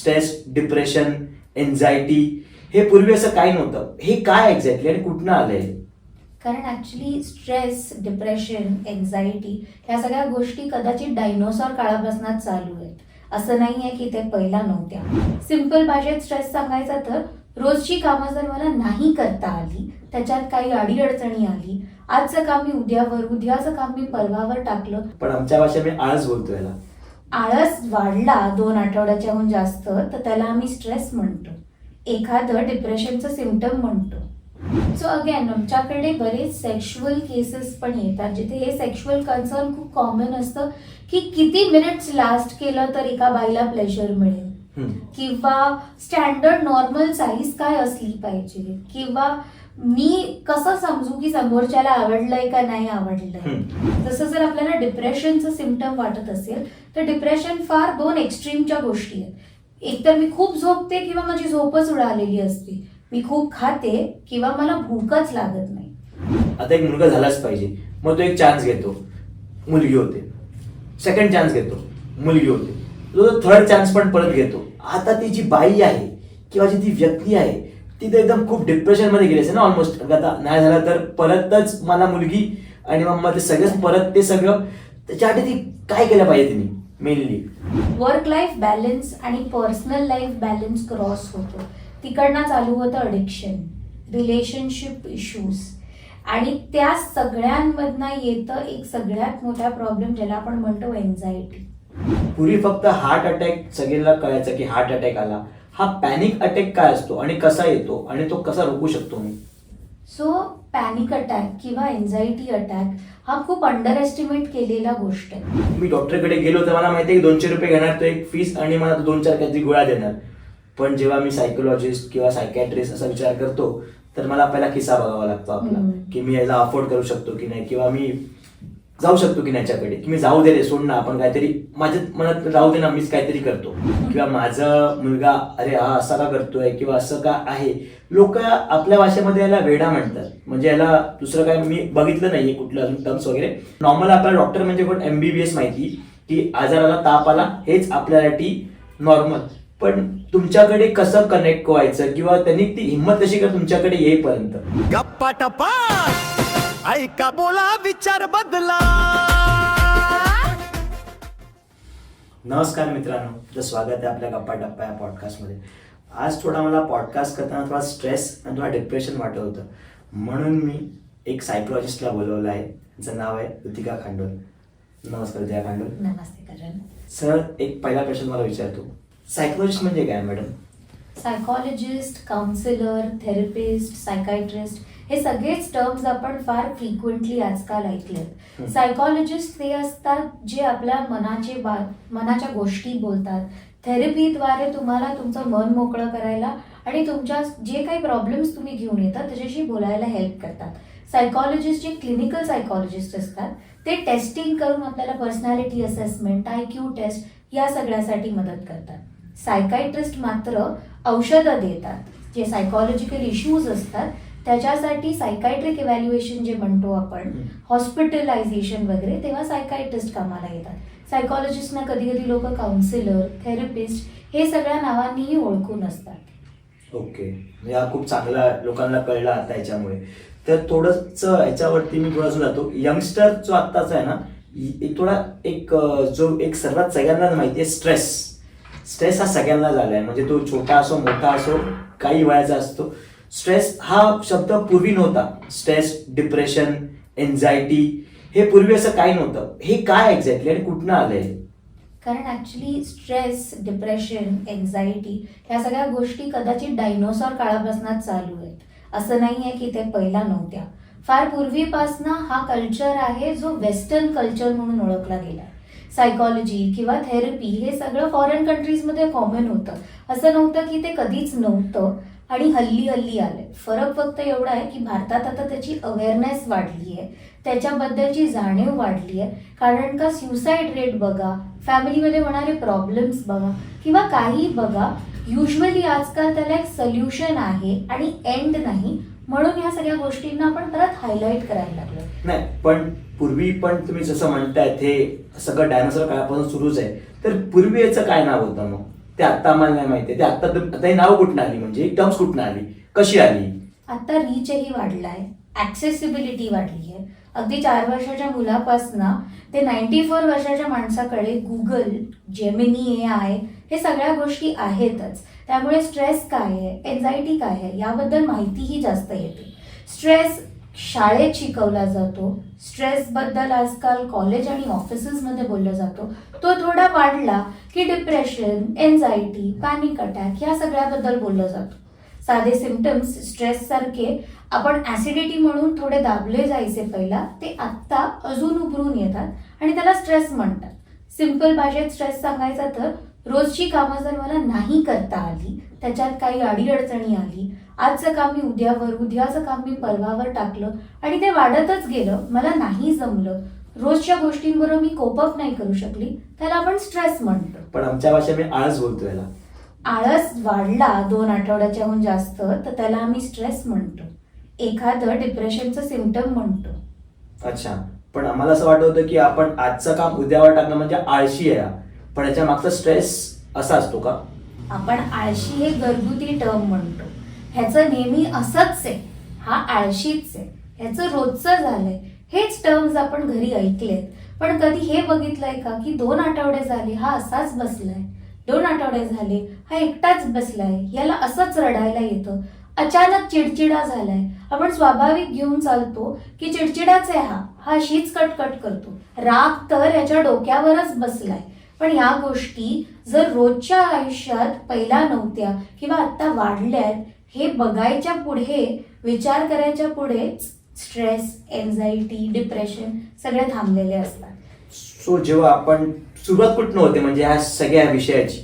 Stress, depression, anxiety हे पूर्वी असं काही नव्हतं. हे काय एक्झॅक्टली आणि कुठनं आलंय? कारण ऍक्च्युली स्ट्रेस, डिप्रेशन, एन्झायटी ह्या सगळ्या गोष्टी कदाचित डायनोसॉर काळापासूनच चालू आहेत. असं नाहीये की ते पहिला नव्हत्या. सिंपल भाषेत स्ट्रेस सांगायचा तर रोजची कामं जर मला नाही करता आली, त्याच्यात काही अडीअडचणी आली, आजचं काम मी उद्यावर, उद्याचं काम मी परवावर टाकलं. पण आमच्या भाषेत मी आळस बोलतो याला. आळस वाढला 2 आठवड्याच्याहून जास्त तर त्याला आम्ही स्ट्रेस म्हणतो. एखादं डिप्रेशनचं सिम्पटम म्हणतो. सो अगेन आमच्याकडे बरेच सेक्शुअल केसेस पण येतात जिथे हे सेक्शुअल कन्सर्न खूप कॉमन असतं की किती मिनिट्स लास्ट केलं तर एका बाईला प्लेजर मिळेल, किंवा स्टँडर्ड नॉर्मल साईज काय असली पाहिजे, किंवा मी कसं समजू की समोरच्याला आवडलंय का नाही आवडलंय. तसं जर आपल्याला डिप्रेशनचं सिम्पटम वाटत असेल तर डिप्रेशन फार 2 एक्स्ट्रीमच्या गोष्टी आहेत. एकतर मी खूप झोपते किंवा माझी झोपच उडालेली असते, मी खूप खाते किंवा मला भूकच लागत नाही. आता एक मुलगा झालाच पाहिजे, मग तो एक चान्स घेतो, मुलगी होते. सेकंड चान्स घेतो, मुलगी होते. तो थर्ड चान्स पण परत घेतो. आता ती जी बाई आहे किंवा जी ती व्यक्ती आहे ती तर एकदम खूप डिप्रेशन मध्ये गेली असेल ना ऑलमोस्ट. आता नाही झालं तर परतच मला मुलगी आणि मग ते सगळंच परत ते सगळं. त्याच्यासाठी ती काय केलं पाहिजे तिने? मेनली वर्क लाईफ बॅलन्स आणि पर्सनल लाईफ बॅलन्स क्रॉस होतो. तिकडनं चालू होतं अडिक्शन, रिलेशनशिप इश्यूज, आणि त्या सगळ्यांमधनं येतं एक सगळ्यात मोठा प्रॉब्लेम ज्याला आपण म्हणतो एन्झायटी. पूर्वी फक्त हार्ट अटॅक सगळ्यांना कळायचं की हार्ट अटॅक आला. हा पॅनिक अटॅक काय असतो आणि कसा येतो आणि तो कसा रोखू शकतो मी? सो पॅनिक अटॅक किंवा एन्झायटी अटॅक हा खूप अंडर एस्टिमेट केलेला गोष्ट आहे. मी डॉक्टरकडे गेलो तर मला माहिती आहे की 200 रुपये घेणार तो एक फीस आणि मला 2-4 काहीतरी गोळ्या देणार. पण जेव्हा मी सायकोलॉजिस्ट किंवा सायकॅट्रिस्ट असा विचार करतो तर मला पहिला खिस्सा बघावा लागतो आपला, की मी याला अफोर्ड करू शकतो की नाही, किंवा मी जाऊ शकतो की याच्याकडे, की मी जाऊ दे रे, सोड ना, आपण काहीतरी माझ्या मनात राहू दे ना, मीच काहीतरी करतो. किंवा माझा मुलगा अरे हा असा का करतोय किंवा असं का आहे. लोक आपल्या भाषेमध्ये याला वेडा म्हणतात. म्हणजे याला दुसरं काय मी बघितलं नाहीये कुठलं अजून टर्म्स वगैरे. नॉर्मल आपल्याला डॉक्टर म्हणजे कोण MBBS माहिती की आजाराला ताप आला हेच आपल्यासाठी नॉर्मल. पण तुमच्याकडे कसं कनेक्ट व्हायचं किंवा त्यांनी ती हिंमत कशी कर तुमच्याकडे येईपर्यंत? गप्पा टप्पा ऐका बोला विचार बदला. नमस्कार मित्रांनो, स्वागत आहे आपल्या गप्पा टप्पा या पॉडकास्टमध्ये. आज थोडा मला पॉडकास्ट करताना थोडा स्ट्रेस आणि थोडा डिप्रेशन वाटत होतं, म्हणून मी एक सायकोलॉजिस्टला बोलवलं आहे. त्याचं नाव आहे ऋतिका खांडोल. नमस्कार ऋतिका खांडोल. नमस्ते करण. सर, एक पहिला प्रश्न मला विचारतो, सायकोलॉजिस्ट म्हणजे काय madam? Psychologist, counsellor, therapist, psychiatrist हे सगळेच टर्म्स आपण फार फ्रिक्वेंटली आजकाल ऐकलेत. सायकॉलॉजिस्ट ते असतात जे आपल्या मनाच्या गोष्टी बोलतात. थेरपीद्वारे तुम्हाला तुमचं मन मोकळं करायला आणि तुमच्या जे काही प्रॉब्लेम्स तुम्ही घेऊन येतात त्याच्याशी बोलायला हेल्प करतात. सायकॉलॉजिस्ट जे क्लिनिकल सायकॉलॉजिस्ट असतात ते टेस्टिंग करून आपल्याला पर्सनॅलिटी असेसमेंट, IQ टेस्ट या सगळ्यासाठी मदत करतात. सायकायट्रिस्ट मात्र औषधं देतात. जे सायकॉलॉजिकल इश्यूज असतात त्याच्यासाठी सायकायट्रिक इव्हॅल्युएशन जे म्हणतो आपण, हॉस्पिटलायझेशन वगैरे, तेव्हा सायकायट्रिस्ट कामाला येतात. सायकॉलॉजिस्टना कधी कधी लोक काउन्सिलर, थेरपिस्ट हे सगळ्या नावांनीही ओळखून असतात. ओके, या खूप चांगला लोकांना कळलं आता याच्यामुळे. तर थोडंसं याच्यावरती मी थोडं जातो. यंगस्टर जो आत्ताचा आहे ना, जो एक सर्वात सगळ्यांना माहिती आहे, स्ट्रेस हा सगळ्यांना झालाय. म्हणजे तो छोटा असो मोठा असो काही वयाचा असतो. स्ट्रेस हा शब्द पूर्वी नव्हता. स्ट्रेस, डिप्रेशन, एन्झायटी हे पूर्वी असं काही नव्हतं. हे काय एक्झॅक्टली आणि कुठनं आलंय? कारण ऍक्च्युली स्ट्रेस, डिप्रेशन, एन्झायटी ह्या सगळ्या गोष्टी कदाचित डायनोसॉर काळापासूनच चालू आहेत. असं नाहीये की ते पहिला नव्हत्या. फार पूर्वीपासनं हा कल्चर आहे जो वेस्टर्न कल्चर म्हणून ओळखला गेला. सायकॉलॉजी किंवा थेरपी हे सगळं फॉरेन कंट्रीजमध्ये कॉमन होतं. असं नव्हतं की ते कधीच नव्हतं आणि हल्ली आलंय. फरक फक्त एवढा आहे की भारतात आता त्याची अवेअरनेस वाढली आहे, त्याच्याबद्दलची जाणीव वाढली आहे. कारण का सुसाईड रेट बघा, फॅमिलीमध्ये होणारे प्रॉब्लेम्स बघा किंवा काही बघा, युजली आजकाल त्याला एक सोल्युशन आहे आणि एंड नाही. म्हणून ह्या सगळ्या गोष्टींना आपण परत हायलाईट करायला लागलो. नाही, पण पूर्वी पण तुम्ही जसं म्हणतायत हे सगळं डायनोसॉर काळापासून सुरूच आहे. तर पूर्वी याचं काय नाव होतं मग? ते आता आम्हाला नाही माहिती. ते आता हे नाव कुठनं आली, म्हणजे टर्म्स कुठनं आली, कशी आली? आता रीचही वाढलाय, ऍक्सेसिबिलिटी वाढली आहे. अगदी 4 वर्षाच्या मुलापासनं ते 94 वर्षाच्या माणसाकडे गुगल, जेमिनी AI हे सगळ्या गोष्टी आहेतच. त्यामुळे स्ट्रेस काय आहे, एन्झायटी काय आहे याबद्दल माहितीही जास्त येते. स्ट्रेस शाळेत शिकवला जातो, स्ट्रेसबद्दल आजकाल कॉलेज आणि ऑफिसेसमध्ये बोललं जातो. तो थोडा वाढला की डिप्रेशन, एन्झायटी, पॅनिक अटॅक ह्या सगळ्याबद्दल बोललं जातं. साधे सिम्पटम्स स्ट्रेस सारखे आपण ऍसिडिटी म्हणून थोडे दाबले जायचे पहिला, ते आत्ता अजून उभरून येतात आणि त्याला स्ट्रेस म्हणतात. सिंपल भाषेत स्ट्रेस सांगायचा तर रोजची कामं जर मला नाही करता आली, त्याच्यात काही अडीअडचणी आली, आजचं काम मी उद्यावर, उद्याचं काम मी परवावर टाकलं आणि ते वाढतच गेलं, मला नाही जमलं, रोजच्या गोष्टींबरोबर मी कोपअप नाही करू शकली, त्याला आपण स्ट्रेस म्हणतो. पण आमच्या भाषेत मी आळस बोलतो याला. आळस वाढला 2 आठवड्याच्याहून जास्त तर त्याला आम्ही स्ट्रेस म्हणतो. एखादं डिप्रेशनचं सिम्पटम म्हणतो. अच्छा, पण आम्हाला असं वाटत होतं की आपण आजचं काम उद्यावर टाकणं म्हणजे आळशी आहे, पण याच्या मागचा स्ट्रेस असा असतो का? आपण आळशी हे घरगुती टर्म म्हणतो. ह्याचं नेहमी असंच आहे, हा आळशीच आहे, ह्याचं रोजचं झालंय, हेच टर्म्स आपण घरी ऐकलेत. पण कधी हे बघितलंय का की 2 आठवडे झाले हा असाच बसलाय, 2 आठवडे झाले हा एकटाच बसलाय, याला असंच रडायला येतं, अचानक चिडचिडा झालाय. आपण स्वाभाविक घेऊन चालतो की चिडचिडाच आहे हा अशीच कटकट करतो, राग तर याच्या डोक्यावरच बसलाय. पण या गोष्टी जर रोजच्या आयुष्यात पहिला नव्हत्या किंवा आता वाढल्यात हे बघायच्या पुढे, विचार करायच्या पुढे स्ट्रेस, एन्झायटी, डिप्रेशन सगळे थांबलेले असतात. सो जेव्हा आपण सुरुवात कुठनं होते म्हणजे ह्या सगळ्या विषयाची?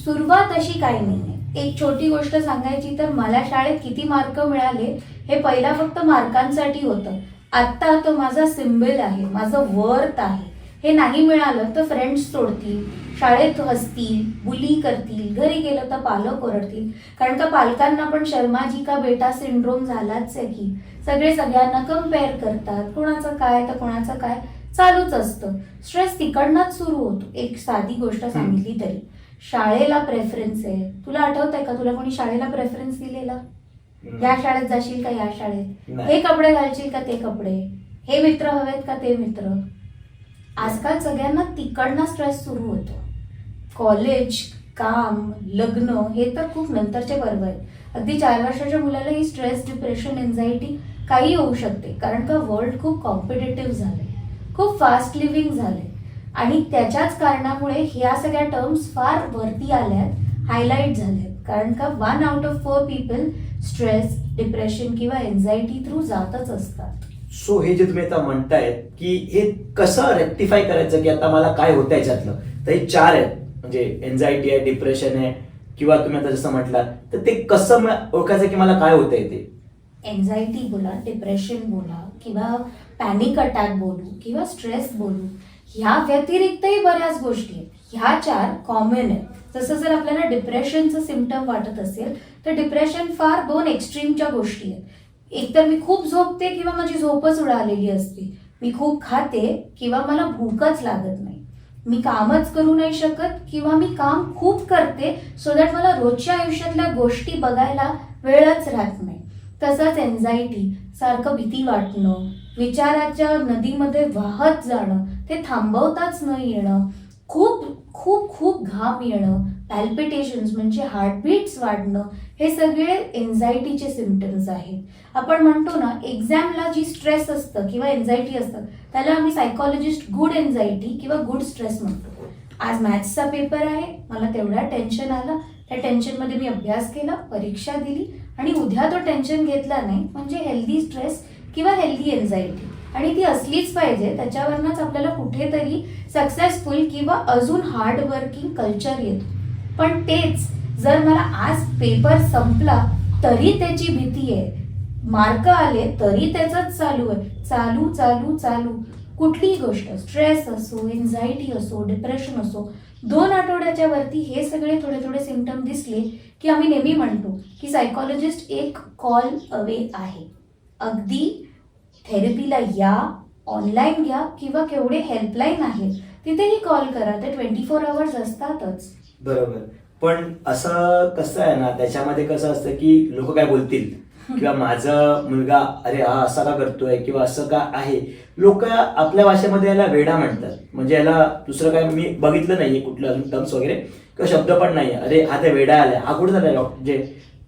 सुरुवात अशी काही नाहीये. एक छोटी गोष्ट सांगायची तर मला शाळेत किती मार्क मिळाले हे पहिला फक्त मार्कांसाठी होतं. आता तो माझा सिम्बल आहे, माझं वर्थ आहे. हे नाही मिळालं तर फ्रेंड्स सोडतील, शाळेत हसतील, बुली करतील, घरी गेलं तर पालक ओरडतील. कारण का पालकांना पण शर्माजी का बेटा सिंड्रोम झालाच आहे की सगळे सगळ्यांना कम्पेअर करतात, कोणाचं काय तर कोणाचं काय चालूच असतं. स्ट्रेस तिकडनंच सुरू होतो. एक साधी गोष्ट सांगितली तरी शाळेला प्रेफरन्स आहे. तुला आठवतंय का तुला कोणी शाळेला प्रेफरन्स दिलेला? या शाळेत जाशील का या शाळेत, हे कपडे घालशील का ते कपडे, हे मित्र हवेत का ते मित्र. आजकाल सगळ्यांना तिकडनं स्ट्रेस सुरू होतो. कॉलेज, काम, लग्न हे तर खूप नंतरचे पर्व आहेत. अगदी 4 वर्षाच्या मुलाला ही स्ट्रेस, डिप्रेशन, एन्झायटी काही होऊ शकते. कारण का वर्ल्ड खूप कॉम्पिटेटिव्ह झालंय, खूप फास्ट लिव्हिंग झालंय आणि त्याच्याच कारणामुळे ह्या सगळ्या टर्म्स फार वरती आल्यात, हायलाईट झाल्यात. कारण का 1 out of 4 people stress, depression किंवा एन्झायटी थ्रू जातच असतात. सो हे जे तुम्ही आता म्हणतायत की हे कसं रेक्टिफाय करायचं की आता मला काय होतं याच्यातलं, तर हे 4 आहेत म्हणजे एन्झायटी आहे, डिप्रेशन आहे किंवा तुम्ही आता जसं म्हटलं, तर ते कसं ओळखायचं की मला काय होतंय ते? एन्झायटी बोला, डिप्रेशन बोला किंवा पॅनिक अटॅक बोलू किंवा स्ट्रेस बोलू, ह्या व्यतिरिक्तही बऱ्याच गोष्टी आहेत. ह्या 4 कॉमन आहेत. जसं जर आपल्याला डिप्रेशनचं सिम्पटम वाटत असेल तर डिप्रेशन फार 2 एक्स्ट्रीमच्या गोष्टी आहेत. एकतर मी खूप झोपते किंवा माझी झोपच उडालेली असते, मी खूप खाते किंवा मला भूकच लागत नाही, मी कामच करू नाही शकत किंवा मी काम खूप करते सो दॅट मला रोजच्या आयुष्यातल्या गोष्टी बघायला वेळच राहत नाही. तसंच एन्झायटी, सारखं भीती वाटणं, विचाराच्या नदीमध्ये वाहत जाणं, ते थांबवताच न येणं, खूप खूप खूप घाम येणं, पॅल्पिटेशन्स म्हणजे हार्टबीट्स वाढणं, हे सगळे एन्झायटीचे सिम्पटम्स आहेत. आपण म्हणतो ना एक्झामला जी स्ट्रेस असतं किंवा एन्झायटी असतं त्याला आम्ही सायकॉलॉजिस्ट गुड एन्झायटी किंवा गुड स्ट्रेस म्हणतो. आज मॅथ्सचा पेपर आहे, मला तेवढा टेन्शन आलं, त्या टेन्शनमध्ये मी अभ्यास केला, परीक्षा दिली आणि उद्या तो टेन्शन घेतला नाही म्हणजे हेल्दी स्ट्रेस किंवा हेल्दी एन्झायटी. आणि ती असलीच पाहिजे, त्याच्यावरनंच आपल्याला कुठेतरी सक्सेसफुल किंवा अजून हार्ड वर्किंग कल्चर येतो. पण तेच जर मला आज पेपर संपला तरी त्याची भीती आहे, मार्क आले तरी त्याचंच चालू आहे, चालू चालू चालू. कुठलीही गोष्ट, स्ट्रेस असो, एन्झायटी असो, डिप्रेशन असो, 2 आठवड्याच्या वरती हे सगळे थोडे थोडे सिम्पटम दिसले की आम्ही नेहमी म्हणतो की सायकॉलॉजिस्ट एक कॉल अवे आहे. अगदी थेरपीला या, ऑनलाईन घ्या किंवा केवढे हेल्पलाईन आहेत तिथेही कॉल करा, ते 24 hours असतातच. बरोबर. पण असं कसं आहे ना, त्याच्यामध्ये कसं असतं की लोक काय बोलतील किंवा माझा मुलगा अरे हा असा का करतोय किंवा असं का आहे. लोक आपल्या भाषेमध्ये याला वेडा म्हणतात. म्हणजे याला दुसरं काय मी बघितलं नाहीये कुठलं अजून टर्म्स वगैरे किंवा शब्द पण नाही. अरे हा ते वेडा आलाय, हा कुठे झालाय डॉक्टर. जे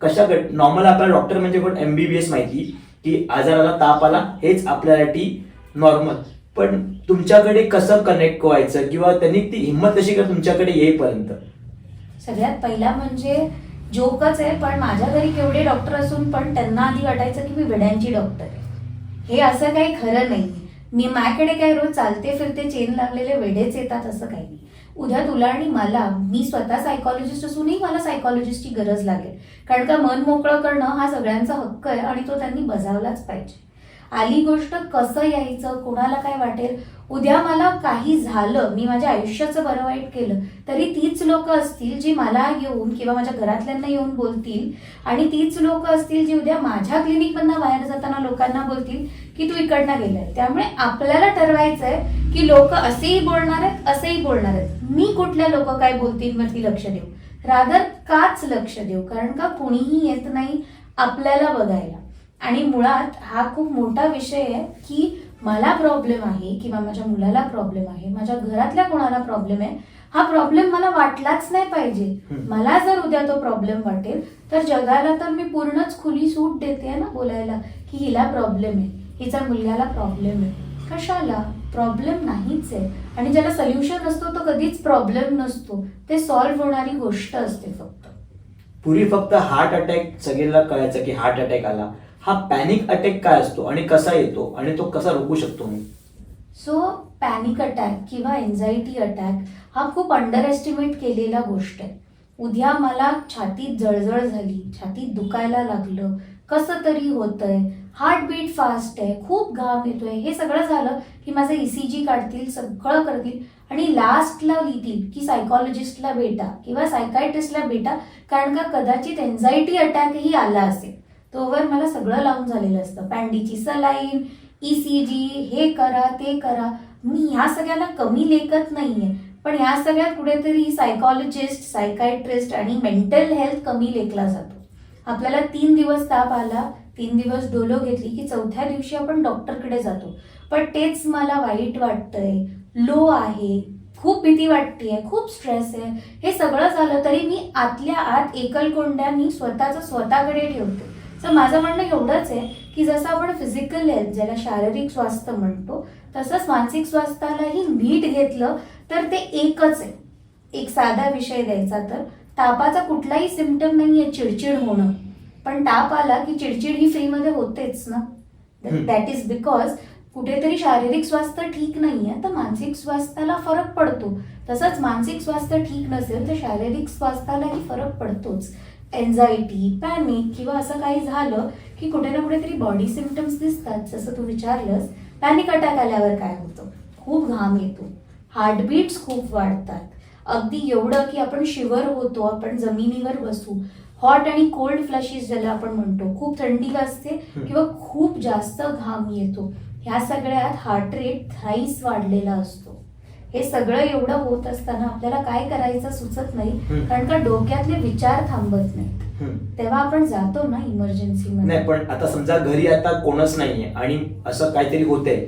कशा नॉर्मल आपल्याला डॉक्टर म्हणजे कोण MBBS माहिती की आजाराला ताप आला हेच आपल्यासाठी नॉर्मल. पण तुमच्याकडे कसं कनेक्ट व्हायचं किंवा त्यांनी ती हिंमत कशी कर तुमच्याकडे येईपर्यंत. सगळ्यात पहिला म्हणजे जोकच आहे, पण माझ्या घरी केवढे डॉक्टर असून पण त्यांना आधी वाटायचं की मी वेड्यांची डॉक्टर आहे. हे असं काही खरं नाही. मी माझ्याकडे काय रोज चालते फिरते चेन लागलेले वेडेच येतात असं काही नाही. उद्या तुला आणि मला, मी स्वतः सायकॉलॉजिस्ट असूनही मला सायकॉलॉजिस्टची गरज लागेल. कारण का मन मोकळं करणं हा सगळ्यांचा हक्क आहे आणि तो त्यांनी बजावलाच पाहिजे. आली गोष्ट कसं यायचं, कोणाला काय वाटेल. उद्या मला काही झालं, मी माझ्या आयुष्याचं बरं वाईट केलं, तरी तीच लोक असतील जी मला येऊन किंवा माझ्या घरातल्यांना येऊन बोलतील आणि तीच लोक असतील जी उद्या माझ्या क्लिनिकमधनं बाहेर जाताना लोकांना बोलतील की तू इकडनं गेलाय. त्यामुळे आपल्याला ठरवायचंय की लोक असेही बोलणार आहेत, असेही बोलणार आहेत. मी कुठल्या लोक काय बोलतील वरती लक्ष देऊ, रादर काच लक्ष देऊ. कारण का कुणीही येत नाही आपल्याला बघायला. आणि मुळात हा खूप मोठा विषय आहे की मला प्रॉब्लेम आहे किंवा माझ्या मुलाला प्रॉब्लेम आहे, माझ्या घरातल्या कोणाला प्रॉब्लेम आहे, हा प्रॉब्लेम मला वाटलाच नाही पाहिजे. मला जर उद्या तो प्रॉब्लेम वाटेल तर जगाला तर मी पूर्णच खुली सूट देते ना बोलायला की हिला प्रॉब्लेम आहे, हिचा मुलग्याला प्रॉब्लेम आहे. कशाला, प्रॉब्लेम नाहीच आहे. आणि ज्याला सोल्युशन असतो तो कधीच प्रॉब्लेम नसतो, ते सॉल्व्ह होणारी गोष्ट असते फक्त. पूर्वी फक्त हार्ट अटॅक सगळ्यांना कळायचं की हार्ट अटॅक आला. हा पॅनिक अटॅक काय असतो आणि कसा येतो आणि तो कसा रोखू शकतो मी. सो पॅनिक अटॅक किंवा एन्झायटी अटॅक हा खूप अंडर एस्टिमेट केलेला गोष्ट आहे. उद्या मला छातीत जळजळ झाली, छातीत दुखायला लागलं, कसं तरी होतंय, हार्टबीट फास्ट आहे, खूप घाम येतोय, हे सगळं झालं की माझं ECG काढतील, सगळं करतील आणि लास्टला लिहितील की सायकॉलॉजिस्टला भेटा किंवा सायकायट्रिस्टला भेटा. कारण का कदाचित एन्झायटी अटॅकही आला असेल. तोवर मला सगळं लावून झालेलं असतं. पॅन्डीची सलाईन, ECG, हे करा ते करा. मी ह्या सगळ्याला कमी लेखत नाहीये, पण ह्या सगळ्यात कुठेतरी सायकॉलॉजिस्ट, सायकायट्रिस्ट आणि मेंटल हेल्थ कमी लेखला जातो. आपल्याला 3 दिवस ताप आला, 3 दिवस डोलो घेतली की 4थ्या दिवशी आपण डॉक्टरकडे जातो. पण तेच मला वाईट वाटतंय, लो आहे, खूप भीती वाटतेय, खूप स्ट्रेस आहे, हे सगळं झालं तरी मी आतल्या आत एकलकोंड्यांनी स्वतःचं स्वतःकडे ठेवते. तर माझं म्हणणं एवढंच आहे की जसं आपण फिजिकल हेल्थ ज्याला शारीरिक स्वास्थ्य म्हणतो, तसंच मानसिक स्वास्थ्यालाही नीट घेतलं तर ते एकच आहे. एक साधा विषय द्यायचा तर तापाचा कुठलाही सिम्पटम नाहीये चिडचिड होणं, पण ताप आला की चिडचिड ही फ्रीमध्ये होतेच ना. दॅट इज बिकॉज कुठेतरी शारीरिक स्वास्थ्य ठीक नाहीये तर मानसिक स्वास्थ्याला फरक पडतो. तसंच मानसिक स्वास्थ्य ठीक नसेल तर शारीरिक स्वास्थ्यालाही फरक पडतोच. एन्झायटी, पॅनिक किंवा असं काही झालं की कुठे ना कुठेतरी बॉडी सिम्पटम्स दिसतात. जसं तू विचारलंस, पॅनिक अटॅक आल्यावर काय होतं, खूप घाम येतो, हार्टबीट्स खूप वाढतात, अगदी एवढं की आपण शिवर होतो, आपण जमिनीवर बसू, हॉट आणि कोल्ड फ्लॅशेस ज्याला आपण म्हणतो, खूप थंडी वाजते किंवा खूप जास्त घाम येतो. ह्या सगळ्यात हार्ट रेट थ्राईस वाढलेला असतो. हे सगळं एवढं होत असताना आपल्याला काय करायचं सुचत नाही, कारण का डोक्यातले विचार थांबत नाहीत. तेव्हा आपण जातो ना इमर्जन्सी मध्ये. नाही, पण आता समजा घरी आता कोणच नाहीये आणि असं काहीतरी होतंय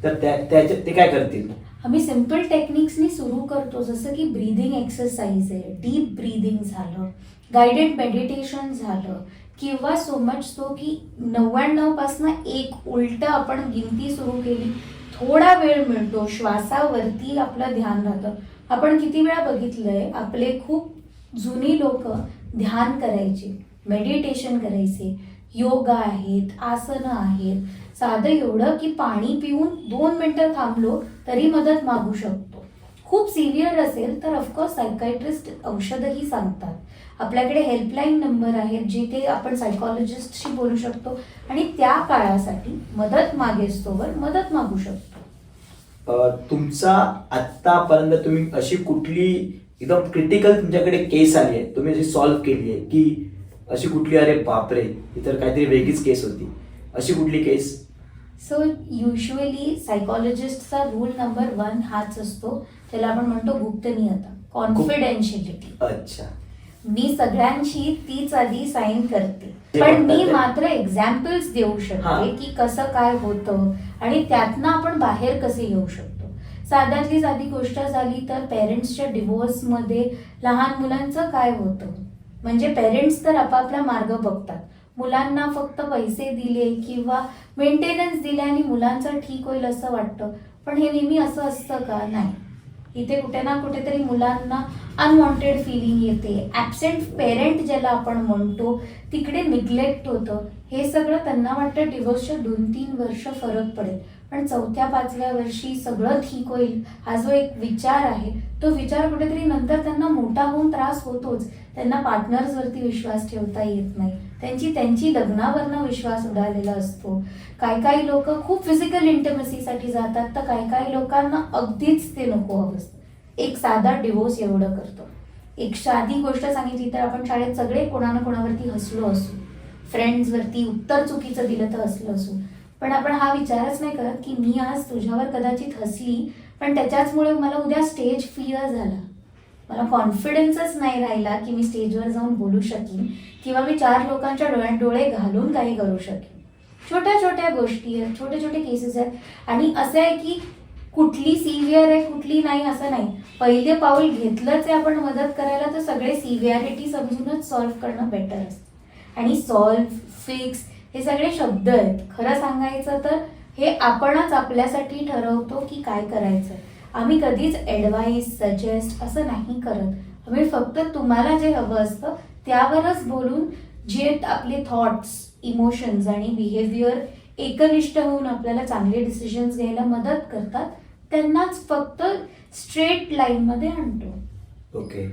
तर ते काय करतील. आम्ही सिम्पल टेक्निक्सनी सुरू करतो, जसं की ब्रीदिंग एक्सरसाइज आहे, डीप ब्रीदिंग झालं, गायडेड मेडिटेशन झालं, किंवा सो मच सो की 99 पासून 1 उलट आपण गिनती सुरू केली, थोडा वेळ मिळतो, श्वासावरती आपलं ध्यान राहतं. आपण किती वेळा बघितलंय, आपले खूप जुनी लोक ध्यान करायचे, मेडिटेशन करायचे, योगा आहेत, आसनं आहेत. साधं एवढं की पाणी पिऊन 2 मिनिटं थांबलो तरी मदत मागू शकतो. खूप सिव्हिअर असेल तर ऑफकोर्स सायकायट्रिस्ट औषधही सांगतात. आपल्याकडे हेल्पलाईन नंबर आहेत जिथे आपण सायकॉलॉजिस्टशी बोलू शकतो आणि त्या काळासाठी मदत मागेस्तोवर मदत मागू शकतो. तुमचा आतापर्यंत तुम्ही अशी कुठली एकदम क्रिटिकल तुमच्याकडे केस आली आहे, तुम्ही अशी सॉल्व्ह केली आहे की अशी कुठली, अरे बापरे ही तर काहीतरी वेगळीच केस होती, अशी कुठली केस. सो युजली सायकॉलॉजिस्टचा रूल नंबर 1 हाच असतो, त्याला आपण म्हणतो गुप्तनीयता. कॉन्फिडेन्शियलिटी. अच्छा. मी सगळ्यांची तीच आधी साईन करते, जे पण मी म्हणतात ते. मात्र एक्झाम्पल्स देऊ हा. शकते की कसं काय होतं आणि त्यातनं आपण बाहेर कसे येऊ शकतो. साध्यातली साधी गोष्ट झाली तर पेरेंट्सच्या डिवोर्समध्ये लहान मुलांचं काय होतं, म्हणजे पेरेंट्स तर आपापला मार्ग बघतात, मुलांना फक्त पैसे दिले किंवा मेंटेनन्स दिले आणि मुलांचं ठीक होईल असं वाटतं, पण हे नेहमी असं असतं का? नाही. इथे कुठे ना कुठेतरी मुलांना अनवॉन्टेड फिलिंग येते, ॲबसेंट पेरेंट ज्याला आपण म्हणतो तिकडे निग्लेक्ट होतं. हे सगळं त्यांना वाटतं डिवोर्सच्या 2-3 वर्ष फरक पडेल, पण 4-5व्या वर्षी सगळं ठीक होईल हा जो एक विचार आहे तो विचार कुठेतरी नंतर त्यांना मोठा होऊन त्रास होतोच. त्यांना पार्टनर्सवरती विश्वास ठेवता येत नाही, त्यांची लग्नावरनं विश्वास उडालेला असतो. काही लोक खूप फिजिकल इंटिमसीसाठी जातात, तर काही लोकांना अगदीच ते नको हवं असतं. एक साधा डिवोर्स एवढं करतो. एक साधी गोष्ट सांगितली तर आपण शाळेत सगळे कोणा ना कोणावरती हसलो असू, फ्रेंड्सवरती उत्तर चुकीचं दिलं तर हसलो असू, पण आपण हा विचारच नाही करत की मी आज तुझ्यावर कदाचित हसली, पण त्याच्याचमुळे मला उद्या स्टेज फिअर झाला, मला कॉन्फिडन्सच नाही राहिला की मी स्टेजवर जाऊन बोलू शकीन किंवा मी 4 लोकांच्या डोळ्यात डोळे घालून काही करू शकेन. छोट्या छोट्या गोष्टी आहेत, छोटे छोटे केसेस आहेत. आणि असं आहे की कुठली सिव्हिअर आहे कुठली नाही असं नाही, पहिले पाऊल घेतलंच आहे आपण मदत करायला तर सगळे सिव्हिअरिटी समजूनच सॉल्व्ह करणं बेटर असतं. आणि सॉल्व्ह, फिक्स हे सगळे शब्द आहेत. खरं सांगायचं तर हे आपणच आपल्यासाठी ठरवतो की काय करायचं. आम्ही कधीच ॲडवाईस, सजेस्ट असं नाही करत. आम्ही फक्त तुम्हाला जे हवं असतं त्यावरच बोलून जे आपले थॉट्स, इमोशन्स आणि बिहेवियर एकनिष्ठ होऊन आपल्याला चांगले डिसिजन्स घ्यायला मदत करतात त्यांनाच फक्त स्ट्रेट लाईनमध्ये आणतो. ओके.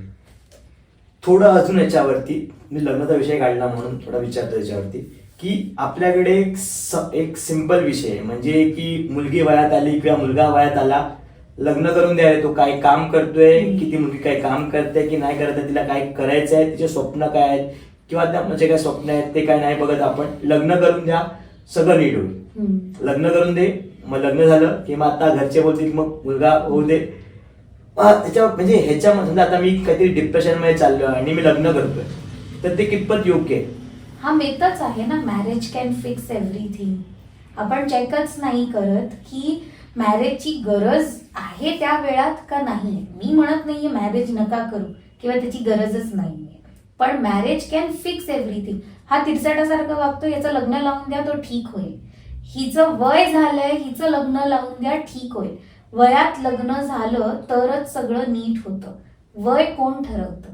थोडं अजून याच्यावरती मी लग्नाचा विषय काढला म्हणून थोडा विचारतो याच्यावरती की आपल्याकडे एक सिंपल विषय आहे, म्हणजे की मुलगी वयात आली किंवा मुलगा वयात आला, लग्न करून द्यायला तो काय काम करतोय, की ती मुलगी काय काम करते की नाही करते, तिला काय करायचं आहे, तिचे स्वप्न काय आहेत किंवा त्या म्हणजे काय स्वप्न आहेत ते काय नाही बघत आपण. लग्न करून द्या, सगळं नीट होईल. लग्न करून दे, मग लग्न झालं की मग आता घरचे बोलतील मग मुलगा होऊ दे. त्याच्या म्हणजे ह्याच्या समजा आता मी काहीतरी डिप्रेशन मध्ये चाललो आणि मी लग्न करतोय तर ते कितपत योग्य आहे? हा मेथच आहे ना, मॅरेज कॅन फिक्स एव्हरीथिंग. आपण चेकच नाही करत की मॅरेजची गरज आहे त्या वेळात का नाही. मी म्हणत नाहीये मॅरेज नका करू किंवा त्याची गरजच नाहीये, पण मॅरेज कॅन फिक्स एव्हरीथिंग. हा तिरसाटासारखं वागतो, याचं लग्न लावून द्या तो ठीक होईल, हिचं वय झालंय हिचं लग्न लावून द्या ठीक होईल. वयात लग्न झालं तरच सगळं नीट होतं. वय कोण ठरवतं?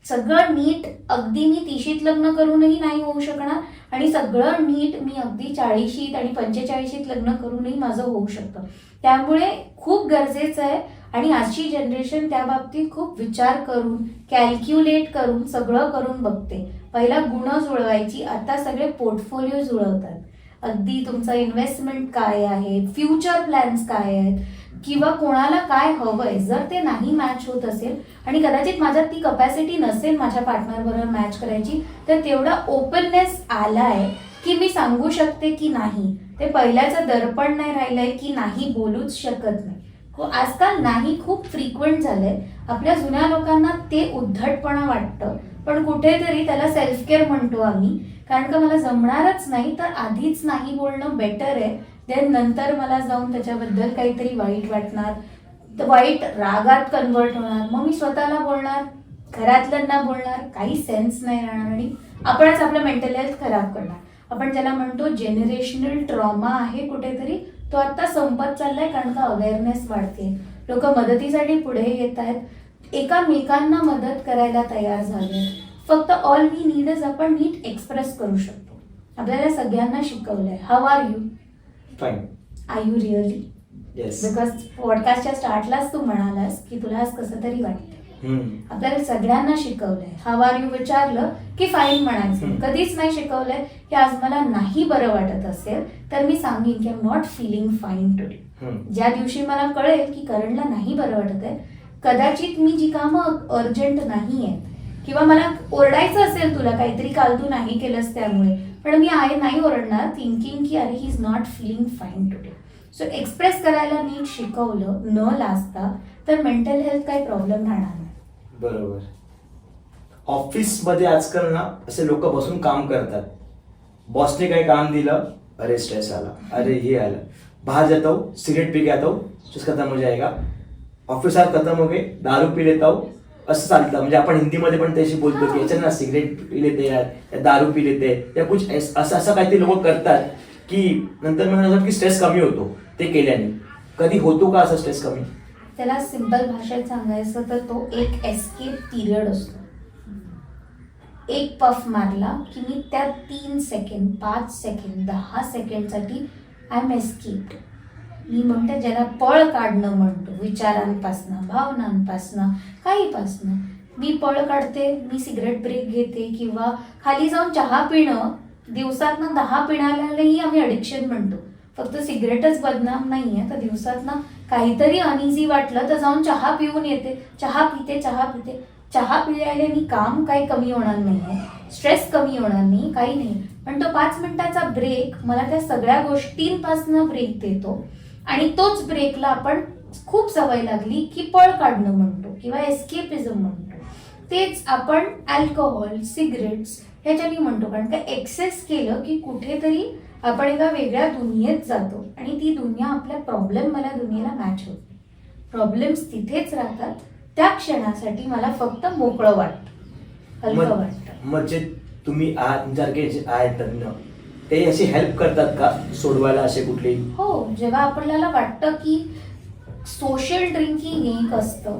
सगळं नीट अगदी मी 30शीत लग्न करूनही नाही होऊ शकणार आणि सगळं नीट मी अगदी 40शीत आणि 45शीत लग्न करूनही माझं होऊ शकतं. त्यामुळे खूप गरजेचं आहे आणि आजची जनरेशन त्या बाबतीत खूप विचार करून, कॅल्क्युलेट करून सगळं करून बघते. पहिला गुण जुळवायची, आता सगळे पोर्टफोलिओ जुळवतात. अगदी तुमचं इन्व्हेस्टमेंट काय आहे, फ्युचर प्लॅन्स काय आहेत किंवा कोणाला काय हवंय. जर ते नाही मॅच होत असेल आणि कदाचित माझ्यात ती कपॅसिटी नसेल माझ्या पार्टनर बरोबर मॅच करायची, तर तेवढा ओपननेस आलाय की मी सांगू शकते की नाही. ते पहिल्याचं दर्पण नाही राहिलंय की नाही बोलूच शकत नाही. आजकाल नाही खूप फ्रिक्वेंट झालंय. आपल्या जुन्या लोकांना ते उद्धटपणा वाटतं, पण कुठेतरी त्याला सेल्फ केअर म्हणतो आम्ही. कारण का मला जमणारच नाही तर आधीच नाही बोलणं बेटर आहे. देन नंतर मला जाऊन त्याच्याबद्दल काहीतरी वाईट वाटणार, वाईट रागात कन्वर्ट होणार, मग मी स्वतःला बोलणार, घरातल्यांना बोलणार, काही सेन्स नाही राहणार आणि आपणच आपलं मेंटल हेल्थ खराब करणार. आपण ज्याला म्हणतो जेनरेशनल ट्रॉमा आहे कुठेतरी, तो आता संपत चाललाय कारण का अवेअरनेस वाढते. लोक मदतीसाठी पुढे येत आहेत, एकामेकांना मदत करायला तयार झाले. फक्त ऑल वी नीड इज आपण नीट एक्सप्रेस करू शकतो. आपल्याला सगळ्यांना शिकवलंय how are you, fine, are you really. Yes. Because पॉडकास्टच्या स्टार्टलाच तू म्हणालास की तुला आज कसं तरी वाटतं. आपल्याला सगळ्यांना शिकवलंय हाऊ आर यू विचारलं की फाईन म्हणायचं. कधीच नाही शिकवलंय की आज मला नाही बरं वाटत असेल तर मी सांगेन की I am not feeling fine today. ज्या दिवशी मला कळेल की करणला नाही बरं वाटत आहे, कदाचित मी जी कामं अर्जंट नाही आहेत किंवा मला ओरडायचं असेल तुला काहीतरी काल तू नाही केलंस त्यामुळे, पण मी नाही ओरडणार थिंकिंग की अरे he is not feeling fine today. So express करायला नीट शिकवलं न लाजता तर मेंटल हेल्थ काही प्रॉब्लेम राहणार नाही. बरोबर. ऑफिसमध्ये आजकाल ना असे लोक बसून काम करतात. बॉसने काही काम दिलं, अरे स्ट्रेस आला, अरे हे आलं, बाहर जाता हूँ सिगरेट पी के आता हूँ, स्ट्रेस खत्म हो जाएगा, ऑफिस आज खत्म हो गए, दारू पी लेता हूँ, असं चालतं. म्हणजे आपण हिंदीमध्ये पण त्याशी बोलतो की याच्यात ना सिगरेट पी लेते यार, या दारू पी लेते या कुछ असं असं काहीतरी लोक करतात की नंतर मला असं की स्ट्रेस कमी होतो ते केल्याने. कधी होतो का असं स्ट्रेस कमी? त्याला सिंपल भाषेत सांगायचं तर तो एक एस्केप पिरियड असतो. एक पफ मारला की मी त्या 3 सेकंड 5 सेकंड 10 सेकंडसाठी आय एम एस्केप्ड. मी म्हणते ज्याला पळ काढणं म्हणतो, विचारांपासनं, भावनांपासनं, काहीपासनं मी पळ काढते. मी सिगरेट ब्रेक घेते किंवा खाली जाऊन चहा पिणं, दिवसातनं 10 पिण्यालाही आम्ही अडिक्शन म्हणतो. फक्त सिगरेटच बदनाम नाहीये. तर दिवसातनं काहीतरी अनइझी वाटलं तर जाऊन चहा पिऊन येते, चहा पिते. चहा पिल्याने काम काही कमी होणार नाहीये, स्ट्रेस कमी होणार नाही, काही नाही. पण तो 5 मिनिटाचा ब्रेक मला त्या सगळ्या गोष्टींपासून ब्रेक देतो. आणि तोच ब्रेकला आपण खूप सवय लागली की पळ काढणं म्हणतो किंवा एस्केपिझम म्हणतो. तेच आपण अल्कोहोल, सिगरेट्स ह्याच्यानी म्हणतो. कारण का एक्सेस केलं की कुठेतरी आपण एका वेगळ्या दुनियेत जातो आणि ती दुनिया आपल्या प्रॉब्लेम मला दुनियेला मॅच होते. प्रॉब्लेम्स तिथेच राहतात. त्या क्षणासाठी मला फक्त मोकळं वाटतं, हलकं वाटतं. म्हणजे तुम्ही आहात तुमच्यासारखे जे आहेत तज्ञ, ते अशी हेल्प करतात का सोडवायला असे कुठले? हो, जेव्हा आपल्याला वाटतं की सोशल ड्रिंकिंग एक असतं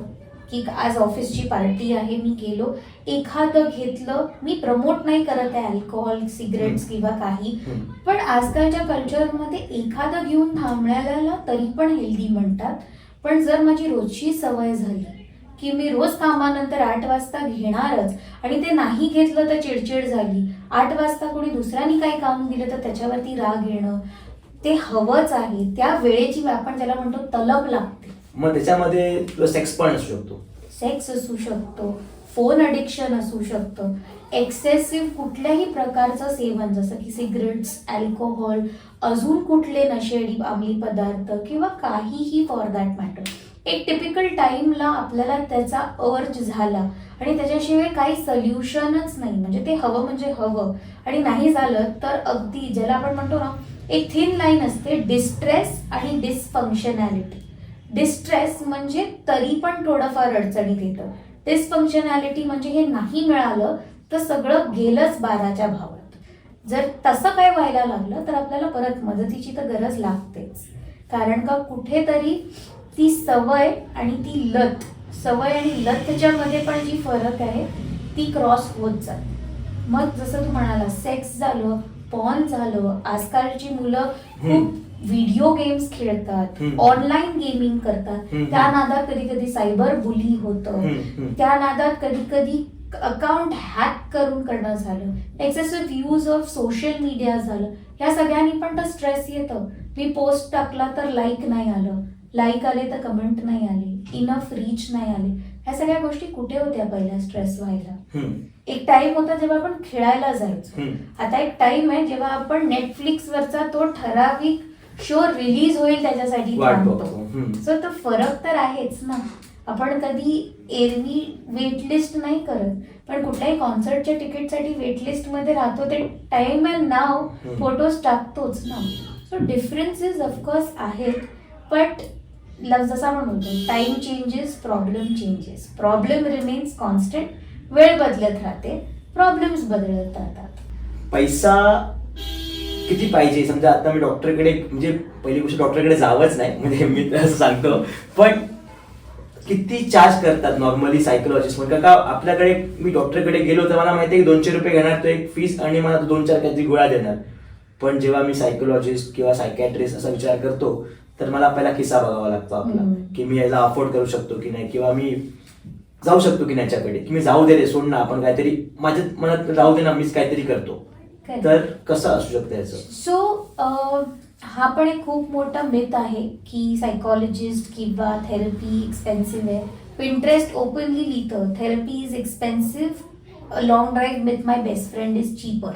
की आज ऑफिसची पार्टी आहे, मी गेलो, एखादं घेतलं. मी प्रमोट नाही करत आहे अल्कोहोल, सिगरेट्स किंवा काही, पण आजकालच्या कल्चरमध्ये एखादं घेऊन थांबण्याला तरी पण हेल्दी म्हणतात. पण जर माझी रोजची सवय झाली की मी रोज कामानंतर 8 वाजता घेणारच आणि ते नाही घेतलं तर चिडचिड झाली, 8 वाजता कोणी दुसऱ्यानी काही काम दिलं तर त्याच्यावरती राग येणं, ते हवंच आहे. त्या वेळेची आपण ज्याला म्हणतो तलब लागते. मग त्याच्यामध्ये सेक्स पण असू शकतो, सेक्स असू शकतो, फोन अडिक्शन असू शकतं, एक्सेसिव्ह कुठल्याही प्रकारचं सेवन जसं की सिगरेट्स, अल्कोहोल, अजून कुठले नशेडी अंमली पदार्थ किंवा काहीही फॉर दॅट मॅटर. एक टिपिकल टाइमला आपल्याला त्याचा अर्ज झाला आणि त्याच्याशिवाय काही सोल्युशनच नाही. म्हणजे ते हवं म्हणजे हवं आणि नाही झालं तर अगदी ज्याला आपण म्हणतो ना, एक थिन लाईन असते डिस्ट्रेस आणि डिसफंक्शनॅलिटी. डिस्ट्रेस म्हणजे तरी पण थोडंफार अडचणीत येतं. डिसफंक्शनॅलिटी म्हणजे हे नाही मिळालं तर सगळं गेलंच 12च्या भावात. जर तसं काय व्हायला लागलं तर आपल्याला परत मदतीची तर गरज लागतेच. कारण का कुठेतरी ती सवय आणि ती लत, सवय आणि लतच्या मध्ये पण जी फरक आहे ती क्रॉस होत जाते. मग जसं तू म्हणाला सेक्स झालं, पॉर्न झालं, आजकालची मुलं खूप व्हिडिओ गेम्स खेळतात, ऑनलाईन गेमिंग करतात, त्या नादात कधी कधी सायबर बुली होतं, त्या नादात कधी कधी अकाउंट हॅक करून करणं झालं, excessive use of social media झालं. या सगळ्यांनी पण तर स्ट्रेस येतं. मी पोस्ट टाकला तर लाईक नाही आलं, लाईक आले तर कमेंट नाही आले, इनफ रीच नाही आले. ह्या सगळ्या गोष्टी कुठे होत्या पहिल्या स्ट्रेस व्हायला? एक टाइम होता जेव्हा आपण खेळायला जायचो. आता एक टाइम आहे जेव्हा आपण नेटफ्लिक्स वरचा तो ठराविक शो रिलीज होईल त्याच्यासाठी थांबतो. सो तो फरक तर आहेच ना. आपण कधी एरवी वेटलिस्ट नाही करत, पण कुठल्याही कॉन्सर्टच्या तिकीटसाठी वेटलिस्ट मध्ये राहतो. ते टाइम अँड नाव फोटोज टाकतोच ना. सो डिफरन्सेस ऑफकोर्स आहेत. बट जसं आपण म्हणतो time changes, problem changes, problem remains constant. वेळ बदलत राहते, प्रॉब्लेम्स बदलत राहतात. पैसा किती पाहिजे? समजा आता मी डॉक्टरकडे, म्हणजे पहिली गोष्ट डॉक्टरकडे जावंच नाही, म्हणजे मी असं सांगतो, पण किती चार्ज करतात नॉर्मली सायकोलॉजिस्ट? म्हणजे का आपल्याकडे मी डॉक्टरकडे गेलो तर मला माहिती आहे की 200 रुपये घेणार तो एक फीस आणि मला 2-4 काहीतरी गोळ्या देणार. पण जेव्हा मी सायकोलॉजिस्ट किंवा सायकॅट्रिस्ट असा विचार करतो तर मला पहिला खिस्सा बघावा लागतो आपला, की मी याला अफोर्ड करू शकतो की नाही, किंवा मी जाऊ शकतो की त्याच्याकडे, की मी जाऊ दे रे, सोड ना, आपण काहीतरी माझ्या मनात राहू दे ना, मीच काहीतरी करतो. तर कसं असू शकतं याचं? सो हा पण एक खूप मोठा मिथ आहे की सायकॉलॉजिस्ट किंवा थेरपी एक्सपेन्सिव्ह आहे. पिंटरेस्ट ओपनली लिहितं therapy is expensive, long drive with my best friend is cheaper.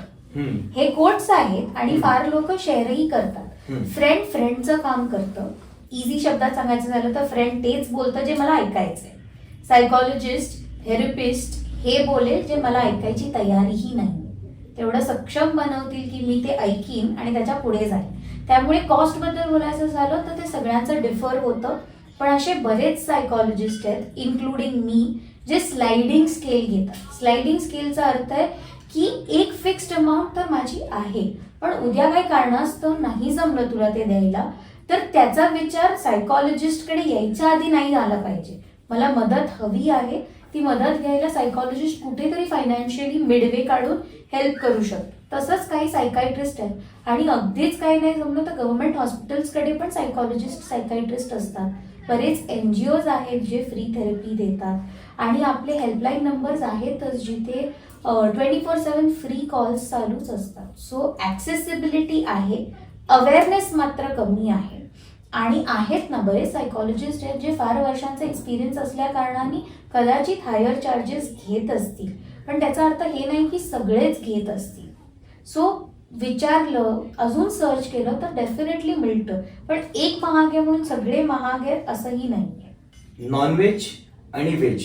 हे कोट्स आहेत आणि फार लोक शेअरही करतात. फ्रेंडचं काम करतं. इझी शब्दात सांगायचं झालं तर फ्रेंड तेच बोलतं जे मला ऐकायचंय. सायकॉलॉजिस्ट, थेरपिस्ट हे बोलेल जे मला ऐकायची तयारीही नाही. तेवढं सक्षम बनवतील की मी ते ऐकीन आणि त्याच्या पुढे जाईन. त्यामुळे कॉस्ट बद्दल बोलायचं झालं तर ते सगळ्यांचं डिफर होतं. पण असे बरेच सायकॉलॉजिस्ट आहेत इन्क्लुडिंग मी जे स्लाइडिंग स्केल घेतात. स्लाइडिंग स्केलचा अर्थ आहे की एक फिक्स्ड अमाऊंट तर माझी आहे, पण उद्या काही कारणास्तव नाही जमलं तुला ते द्यायला, तर त्याचा विचार सायकॉलॉजिस्टकडे यायच्या आधी नाही आला पाहिजे. मला मदत हवी आहे, ती मदत घ्यायला सायकॉलॉजिस्ट कुठेतरी फायनान्शियली मिडवे काढून हेल्प करू शकतो. तसंच काही सायकायट्रिस्ट आहेत आणि अगदीच काही नाही जमलं तर गव्हर्नमेंट हॉस्पिटल्सकडे पण सायकॉलॉजिस्ट सायकायट्रिस्ट असतात. बरेच NGOs आहेत जे फ्री थेरपी देतात आणि आपले हेल्पलाईन नंबर्स आहेतच जिथे 24/7 फ्री कॉल्स चालूच असतात. सो ॲक्सेसिबिलिटी आहे, अवेअरनेस मात्र कमी आहे. आणि आहेत ना बरेच सायकॉलॉजिस्ट आहेत जे फार वर्षांचा एक्सपिरियन्स असल्या कारणाने कदाचित हायर चार्जेस घेत असतील, पण त्याचा अर्थ हे नाही की सगळेच घेत असतील. सो विचारलं, अजून सर्च केलं तर डेफिनेटली मिळतं, पण एक महाग आहे म्हणून सगळे महाग आहेत असंही नाही आहे. नॉनव्हेज आणि व्हेज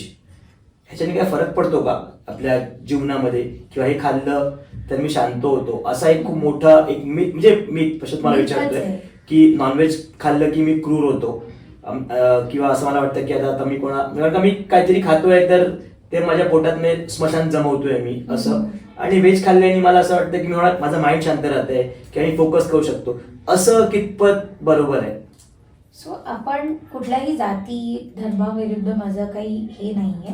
ह्याच्याने काय फरक पडतो का आपल्या जीवनामध्ये, किंवा हे खाल्लं तर मी शांत होतो, असा एक खूप मोठा एक मी पश्चित मला विचारतोय की नॉनव्हेज खाल्लं की मी क्रूर होतो, किंवा असं मला वाटतं की आता मी मी काहीतरी खातोय तर ते माझ्या पोटात मी स्मशान जमवतोय मी असं, आणि व्हेज खाल्ल्याने मला असं वाटतं की मी माझं माइंड शांत राहतंय किंवा मी फोकस करू शकतो, असं कितपत बरोबर आहे? सो आपण कुठल्याही जाती धर्माविरुद्ध माझं काही हे नाहीये,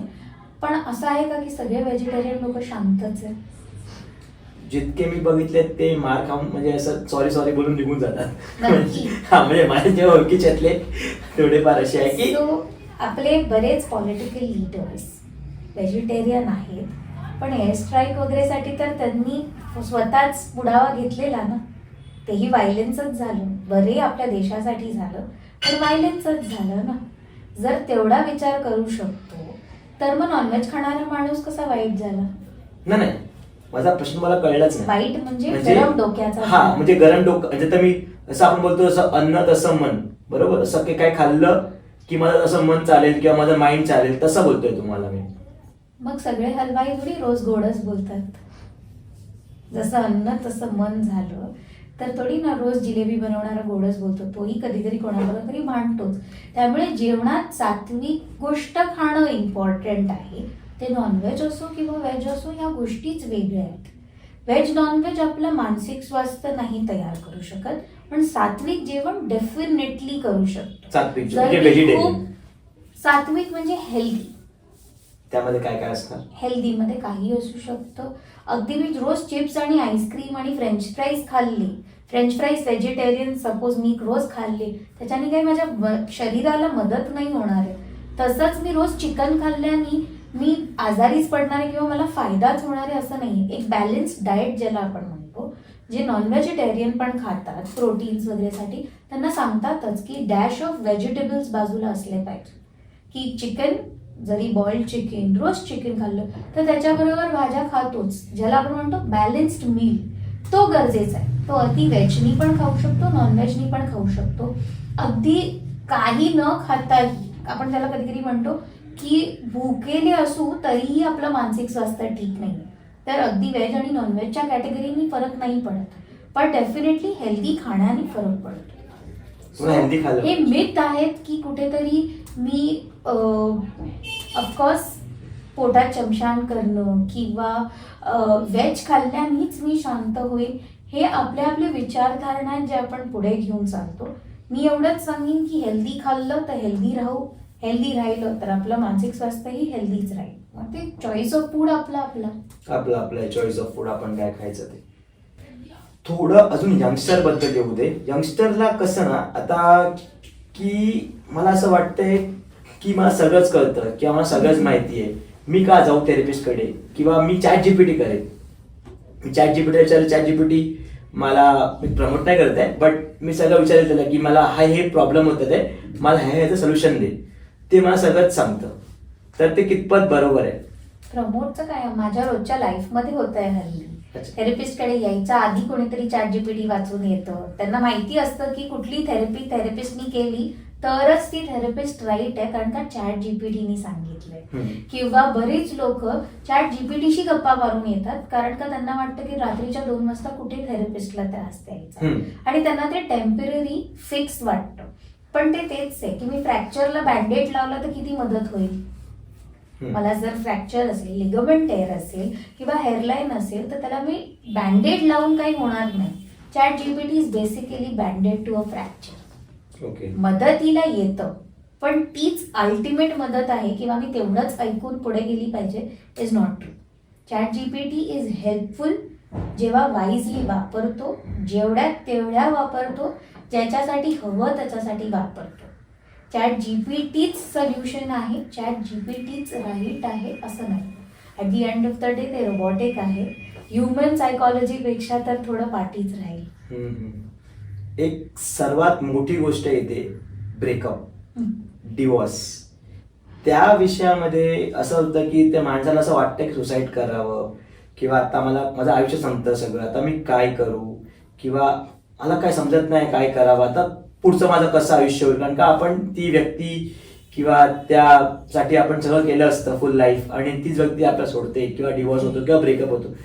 पण असं आहे का की सगळे व्हेजिटेरियन लोक शांतच आहेत? जितके मी बघितले ते मार खाऊन म्हणजे असं सॉरी बोलून निघून जातात. नक्की. हा म्हणजे माझ्या जे ओळखीच्यातले थोडेफार असे आहे की सो आपले बरेच पॉलिटिकल लीडर्स व्हेजिटेरियन आहेत, पण एअर स्ट्राईक वगैरेसाठी तर त्यांनी स्वतःच पुढावा घेतलेला ना. तेही व्हायलेन्सच झालं, बरे आपल्या देशासाठी झालं, पण व्हायलेन्सच झालं ना. जर तेवढा विचार करू शकतो तर मग नॉनव्हेज खाणारा माणूस कसा वाईट झाला? नाही, माझा प्रश्न मला कळलाच नाही. वाईट म्हणजे गरम डोक्याचा. हा म्हणजे गरम डोकं, म्हणजे तर मी असं आपण बोलतो असं अन्न तसं मन, बरोबर? असं की काय खाल्लं की माझं असं मन चालेल किंवा माझं माइंड चालेल, तसं बोलतोय तुम्हाला मी. मग सगळे हलवाई थोडी रोज गोडच बोलतात. जसं अन्न तसं मन झालं तर थोडी ना रोज जिलेबी बनवणारा गोडच बोलतो, तोही कधीतरी कोणाबरोबर तरी भांडतोच. त्यामुळे जेवणात सात्विक गोष्ट खाणं इम्पॉर्टंट आहे. ते नॉनव्हेज असो किंवा व्हेज असो, ह्या गोष्टीच वेगळ्या आहेत. व्हेज नॉनव्हेज आपलं मानसिक स्वास्थ्य नाही तयार करू शकत, पण सात्विक जेवण डेफिनेटली करू शकतो. सात्विक म्हणजे व्हेजिटेरियन. सात्विक म्हणजे हेल्दी. त्यामध्ये काय काय असतं? हेल्दीमध्ये काही असू शकतं. अगदी मी रोज चिप्स आणि आईस्क्रीम आणि फ्रेंच फ्राईज खाल्ले, फ्रेंच फ्राईज व्हेजिटेरियन सपोज मी रोज खाल्ले, त्याच्याने काही माझ्या शरीराला मदत नाही होणार आहे. तसंच मी रोज चिकन खाल्ल्याने मी आजारीच पडणार आहे किंवा मला फायदाच होणार आहे असं नाही. एक बॅलन्स्ड डाएट ज्याला आपण म्हणतो, जे नॉन व्हेजिटेरियन पण खातात प्रोटीन्स वगैरेसाठी, त्यांना सांगतातच की डॅश ऑफ व्हेजिटेबल्स बाजूला असले पाहिजे. की चिकन, जरी बॉइल्ड चिकन, रोज चिकन खाल्लं तर त्याच्याबरोबर भाज्या खातोच, ज्याला आपण म्हणतो बॅलन्स्ड मील, तो गरजेचा आहे. तो अति व्हेजनी पण खाऊ शकतो, नॉनव्हेजनी पण खाऊ शकतो. अगदी काही न खाता, आपण त्याला कधी कधी म्हणतो की भुकेले असू तरीही आपलं मानसिक स्वास्थ्य ठीक नाही, तर अगदी व्हेज आणि नॉनव्हेजच्या कॅटेगरीनी फरक नाही पडत, पण डेफिनेटली हेल्दी खाण्याने फरक पडतो. हे मिथ आहेत की कुठेतरी मी ऑफकोर्स पोटात चमशान करणं किंवा व्हेज खाल्ल्यानेच मी शांत होईल, हे आपले आपले विचारधारणा जे आपण पुढे घेऊन चालतो. मी एवढंच सांगेन की हेल्दी खाल्लं तर हेल्दी राहू, हेल्दी राहिलं तर आपलं मानसिक स्वास्थ्यही हेल्दीच राहील. मग ते चॉईस ऑफ फूड आपला चॉईस ऑफ फूड, आपण काय खायचं ते. थोडं अजून यंगस्टर बद्दल येऊ दे. यंगस्टरला कसं ना, आता की मला असं वाटतंय की मला सगळंच कळतं किंवा मला सगळंच माहिती आहे, मी का जाऊ थेरपिस्टकडे, किंवा मी ChatGPT करेन. ChatGPT मला, मी प्रमोट नाही करत आहे, बट मी सगळं विचारेल त्याला की मला हे प्रॉब्लेम होतं आहे, मला ह्याचं सोल्युशन दे. ते मला सगळंच सांगतं. तर ते कितपत बरोबर आहे? प्रमोटचं काय, माझ्या रोजच्या लाईफमध्ये होत आहे हल्ली. अच्छा. थेरपिस्टकडे यायच्या आधी कोणीतरी ChatGPT वाचून येतं. त्यांना माहिती असतं की कुठली थेरपी थेरपिस्टनी केली तरच ती थेरपिस्ट राईट आहे, कारण का ChatGPTनी सांगितलंय. किंवा बरीच लोक ChatGPTशी गप्पा मारून येतात, कारण का त्यांना वाटतं की रात्रीच्या 2 वाजता कुठे थेरपिस्टला त्रास द्यायचा, आणि त्यांना ते टेम्पररी फिक्स वाटतं. पण ते तेच आहे की मी फ्रॅक्चरला बँडेज लावला तर किती मदत होईल. मला जर फ्रॅक्चर असेल, लिगामेंट टेअर असेल किंवा हेअरलाईन असेल तर त्याला मी बँडेज लावून काही होणार नाही. ChatGPT is basically band aid to a fracture. Okay. मदतीला येतं, पण तीच अल्टिमेट मदत आहे किंवा मी तेवढंच ऐकून पुढे गेली पाहिजे is not true. ChatGPT is helpful जेव्हा वाईजली वापरतो, जेवढ्यात तेवढ्या वापरतो, ज्याच्यासाठी हवं त्याच्यासाठी वापरतो. ChatGPTच सोल्युशन आहे, ChatGPTच राईट आहे असं नाही. At the end of the day ते रोबोटिक आहे. ह्युमन सायकॉलॉजीपेक्षा तर थोडं पाठीच राहील. एक सर्वात मोठी गोष्ट येते ब्रेकअप, डिवोर्स. त्या विषयामध्ये असं होतं की त्या माणसाला असं वाटतं की सुसाईड करावं, किंवा आता मला माझं आयुष्य संपतं सगळं, आता मी काय करू, किंवा मला काय समजत नाही काय करावं, आता पुढचं माझं कसं आयुष्य होईल. कारण का आपण ती व्यक्ती किंवा त्यासाठी आपण सगळं केलं असतं फुल लाईफ, आणि तीच व्यक्ती आपल्याला सोडते किंवा डिवोर्स होतो किंवा ब्रेकअप होतो.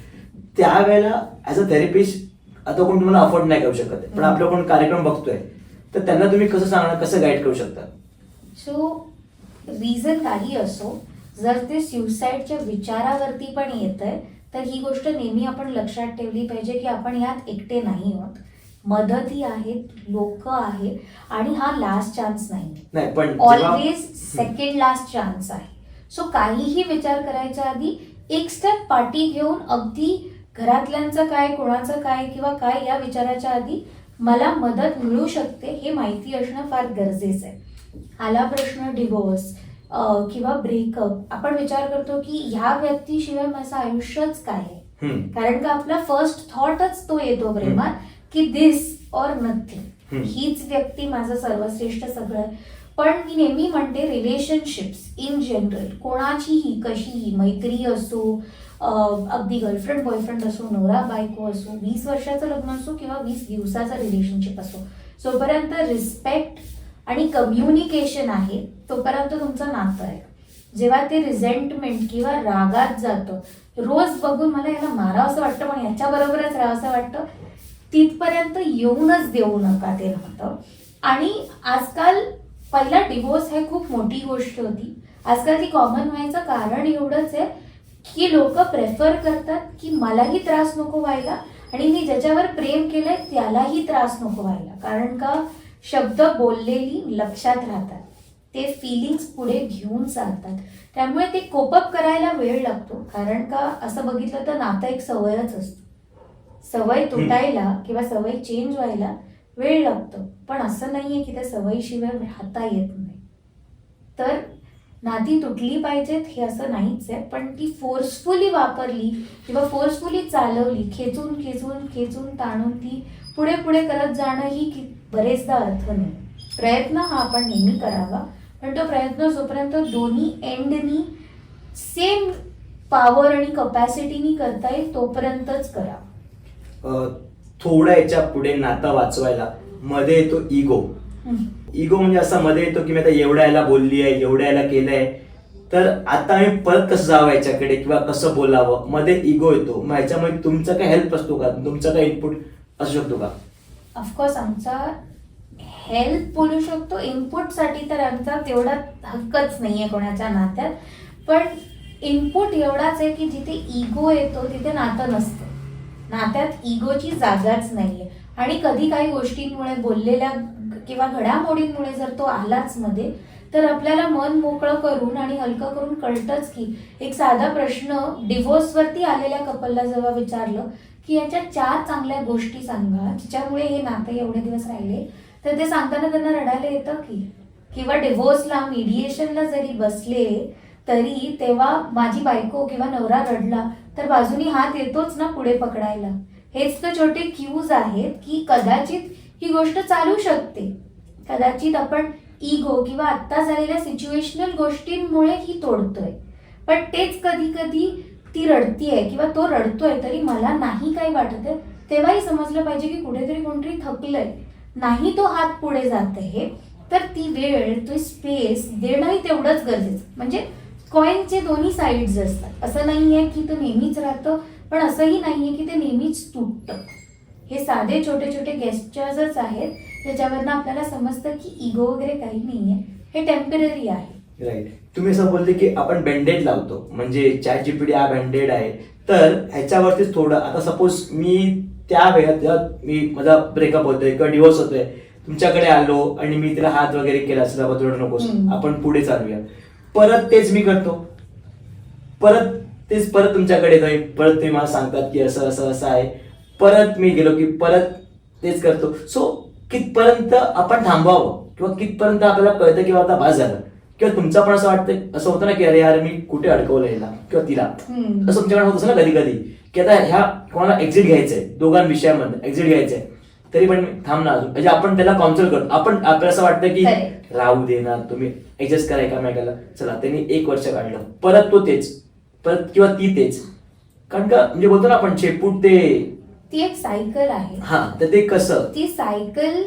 त्यावेळेला ॲज अ थेरपिस्ट आता कोण तुम्हाला अफोर्ड नाही करू शकत, पण आपला कोण कार्यक्रम बघतोय तर त्यांना तुम्ही कसं सांगणार, कसं गाईड करू शकता? सो रिझन काही असो, जर ते सुसाईडच्या विचारावरती पण येत आहे तर ही गोष्ट नेहमी आपण लक्षात ठेवली पाहिजे की आपण यात एकटे नाही आहोत. मदती आहेत, लोक आहेत, आणि हा लास्ट चान्स नाही, पण ऑलवेज सेकंड लास्ट चान्स आहे. सो काहीही विचार करायच्या आधी एक स्टेप पाठी घेऊन, अगदी घरातल्यांचं काय, कोणाचं काय किंवा काय या विचाराच्या आधी मला मदत मिळू शकते हे माहिती असणं फार गरजेचं आहे. आला प्रश्न डिवोर्स किंवा ब्रेकअप, आपण विचार करतो की ह्या व्यक्तीशिवाय माझं आयुष्यच काय आहे, कारण का आपला फर्स्ट थॉटच तो येतो प्रेमात की दिस ऑर नथिंग, हीच व्यक्ती माझं सर्वश्रेष्ठ सगळं. पण मी नेहमी म्हणते रिलेशनशिप्स इन जनरल, कोणाचीही कशीही, मैत्री असो, अगदी गर्लफ्रेंड बॉयफ्रेंड असो, नवरा बायको असो, 20 वर्षाचं लग्न असो किंवा 20 दिवसाचं रिलेशनशिप असो, जोपर्यंत रिस्पेक्ट आणि कम्युनिकेशन आहे तोपर्यंत तुमचं नातं आहे. जेव्हा ते रिझेंटमेंट किंवा रागात जातं, रोज बघून मला याला मारावं असं वाटतं पण याच्याबरोबरच राहावं असं वाटतं, तिथपर्यंत येऊनच देऊ नका ते नातं. आणि आजकाल पहिला डिवोर्स हे खूप मोठी गोष्ट होती, आजकाल ती कॉमन व्हायचं कारण एवढंच आहे की लोक प्रेफर करतात की मलाही त्रास नको व्हायला आणि मी ज्याच्यावर प्रेम केलंय त्यालाही त्रास नको व्हायला. कारण का शब्द बोललेली लक्षात राहतात, ते फिलिंग्स पुढे घेऊन चालतात, त्यामुळे ते कोपअप करायला वेळ लागतो. कारण का असं बघितलं तर नातं एक सवयच असतं, सवय तुटायला किंवा सवय चेंज व्हायला वेळ लागतो, पण असं नाहीये की त्या सवयीशिवाय राहता येत नाही. तर नाती तुटली पाहिजेत हे असं नाहीच आहे, पण ती फोर्सफुली वापरली किंवा फोर्सफुली चालवली, खेचून खेचून खेचून ताणून ती पुढे पुढे करत जाणं ही बरेचदा अर्थ नाही. प्रयत्न हा आपण नेहमी करावा, पण तो प्रयत्न जोपर्यंत दोन्ही एंडनी सेम पॉवर आणि कपॅसिटीनी करता येईल तोपर्यंतच करावा. थोडं याच्या पुढे नातं वाचवायला मध्ये येतो इगो. इगो म्हणजे असं मध्ये येतो की मी आता एवढ्या याला बोलली आहे, एवढ्या याला केलंय, तर आता मी परत कसं जावं याच्याकडे किंवा कसं बोलावं, मध्ये इगो येतो. मग ह्याच्यामध्ये तुमचा काय हेल्प असतो का, तुमचा काय इनपुट असू शकतो का? ऑफकोर्स आमचा हेल्प बोलू शकतो, इनपुटसाठी तर आमचा तेवढा हक्कच नाहीये कोणाच्या नात्यात, पण इनपुट एवढाच आहे की जिथे इगो येतो तिथे नातं नसतं, नात्यात इगोची जागाच नाहीये. आणि कधी काही गोष्टींमुळे, बोललेल्या किंवा घडामोडींमुळे जर तो आलाच मध्ये, तर आपल्याला मन मोकळं करून आणि हलकं करून कळतंच की एक साधा प्रश्न डिवोर्सवरती आलेल्या कपलला जेव्हा विचारलं की याच्या 4 चांगल्या गोष्टी सांगा जिच्यामुळे हे नाते एवढे दिवस राहिले, तर ते सांगताना त्यांना रडायला येतं की, किंवा डिवोर्सला मीडिएशनला जरी बसले तरी तेव्हा माझी बायको किंवा नवरा रडला तर बाजूनी हात येतोच ना पुढे पकडायला. हेच तर छोटे क्यूज आहेत की कदाचित ही गोष्ट चालू शकते, कदाचित आपण इगो किंवा आत्ता झालेल्या सिच्युएशनल गोष्टींमुळे ही तोडतोय, पण तेच कधी कधी ती रडतीये किंवा तो रडतोय तरी मला नाही काही वाटत आहे, तेव्हाही समजलं पाहिजे की कुठेतरी कोणतरी थकलंय, नाही तो हात पुढे जात आहे, तर ती वेळ, तो स्पेस देणंही तेवढंच गरजेचं. म्हणजे कॉईनचे दोन्ही साईड्स असतात. असं नाहीये की तो नेहमीच राहतं, पण असंही नाहीये की ते नेहमीच तुटतं. हे साधे छोटे छोटे गेस्चर्सच आहेत ज्याच्यावरनं आपल्याला समजतं की इगो वगैरे काही नाहीये, हे टेम्पररी आहे. राईट. तुम्ही असं बोलले की आपण बँडेड लावतो, म्हणजे ChatGPT हा बँडेड आहे, तर ह्याच्यावरतीच थोडं, आता सपोज मी त्या वेळात जेव्हा मी माझा ब्रेकअप होतोय किंवा डिवोर्स होतोय, तुमच्याकडे आलो आणि मी तिला हात वगैरे केला, असं बाबा थोडं नकोस, आपण पुढे चालूया, परत तेच मी करतो, परत तुमच्याकडे येतोय, परत तुम्ही मला सांगतात की असं असं असं आहे, परत मी गेलो की परत तेच करतो. सो कितपर्यंत आपण थांबवावं किंवा कितपर्यंत आपल्याला कळतं की आता भास झालं, किंवा तुमचं पण असं वाटतं, असं होतं ना की अरे यार मी कुठे अडकवलं याला किंवा तिला, असं तुमच्याकडे होत असं ना कधी कधी की आता ह्या कोणाला एक्झिट घ्यायचंय, दोघांविषयामध्ये एक्झिट घ्यायचंय, तरी पण थांब ना अजून, म्हणजे आपण त्याला काउन्सिल करतो, आपल्याला असं वाटतं की राहू दे ना, तुम्ही ऍडजस्ट करा एकामेकाला, चला त्यांनी 1 वर्ष काढलं, परत तो तेच, परत किंवा ती तेच, कारण का म्हणजे बोलतो ना आपण शेपूट ते, ती एक सायकल आहे. हा, तर ते कसं, ती सायकल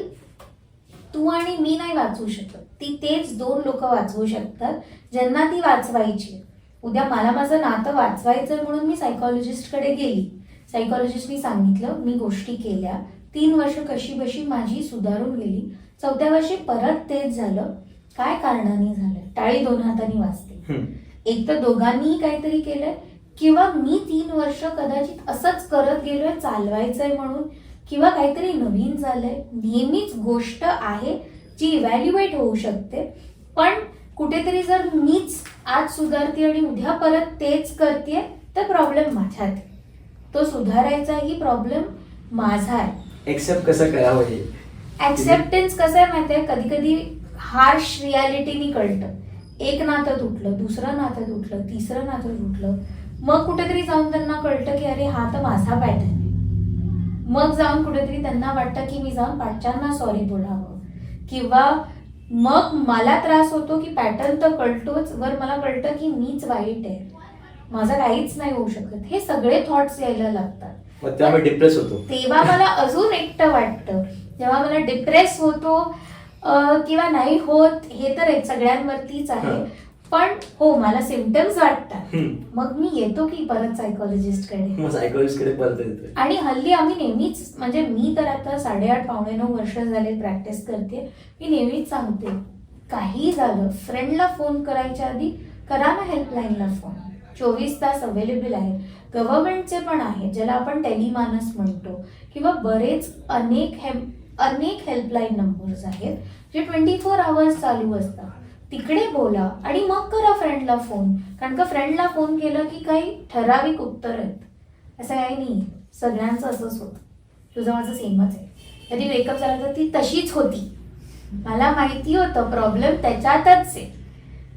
तू आणि मी नाही वाचवू शकत, ती तेच 2 लोक वाचवू शकतात ज्यांना ती वाचवायची. उद्या मला माझं नातं वाचवायचं म्हणून मी सायकॉलॉजिस्टकडे गेली, सायकॉलॉजिस्टनी सांगितलं, मी गोष्टी केल्या, 3 वर्ष कशी बशी माझी सुधारून गेली, 4थ्या वर्षी परत तेच झालं. काय कारणाने झालं? टाळी 2 हातांनी वाजते. एक तर दोघांनीही काहीतरी केलंय, किंवा मी 3 वर्ष कदाचित असंच करत गेलोय चालवायचंय म्हणून, किंवा काहीतरी नवीन झालंय. नेहमीच गोष्ट आहे जी इव्हॅल्युएट होऊ शकते, पण कुठेतरी जर मीच आज सुधारते आणि उद्या परत तेच करते, तर प्रॉब्लेम माझ्यात आहे. तो सुधारायचाही प्रॉब्लेम माझा आहे. एक्सेप्ट कसं करावं हे, ऍक्सेप्टन्स कसं आहे माहितीये, कधी कधी हार्श रियालिटीनी कळतं. एक नातं तुटलं, दुसरं नातं तुटलं, तिसरं नातं तुटलं, मग कुठेतरी जाऊन त्यांना कळतं की अरे हा तर माझा पॅटर्न आहे. मग जाऊन कुठेतरी त्यांना वाटतं की मी जाऊन पाठच्यांना सॉरी बोलावं, किंवा मग मला त्रास होतो की पॅटर्न तर कळतोच, वर मला कळतं की मीच वाईट आहे, माझं काहीच नाही होऊ शकत. हे सगळे थॉट्स यायला लागतात, मग तेव्हा मी डिप्रेस होतो. तेव्हा मला अजून एकटं वाटतं. जेव्हा मला डिप्रेस होतो किंवा नाही होत, हे तर सगळ्यांवरतीच आहे, पण हो मला सिम्पटम्स वाटतात, मग मी येतो की परत सायकॉलॉजिस्टकडे परत येतोय. आणि हल्ली आम्ही नेहमीच, म्हणजे मी तर आता 8.5 पावणे 9 वर्ष झाले प्रॅक्टिस करते, मी नेहमीच सांगते काही झालं फ्रेंडला फोन करायच्या आधी करा ना हेल्पलाईनला फोन, 24 तास अवेलेबल आहे. गव्हर्नमेंटचे पण आहे ज्याला आपण टेलिमानस म्हणतो, किंवा बरेच अनेक हेल्पलाईन नंबर्स आहेत जे 24 आवर्स चालू असतात. तिकडे बोला आणि मग करा फ्रेंडला फोन, कारण का फ्रेंडला फोन केलं की काही ठराविक उत्तर आहेत, असं काही नाही. सगळ्यांचं असंच होतं, तुझं माझं सेमच आहे. कधी ब्रेकअप झाला तर ती तशीच होती, मला माहिती होतं प्रॉब्लेम त्याच्यातच आहे,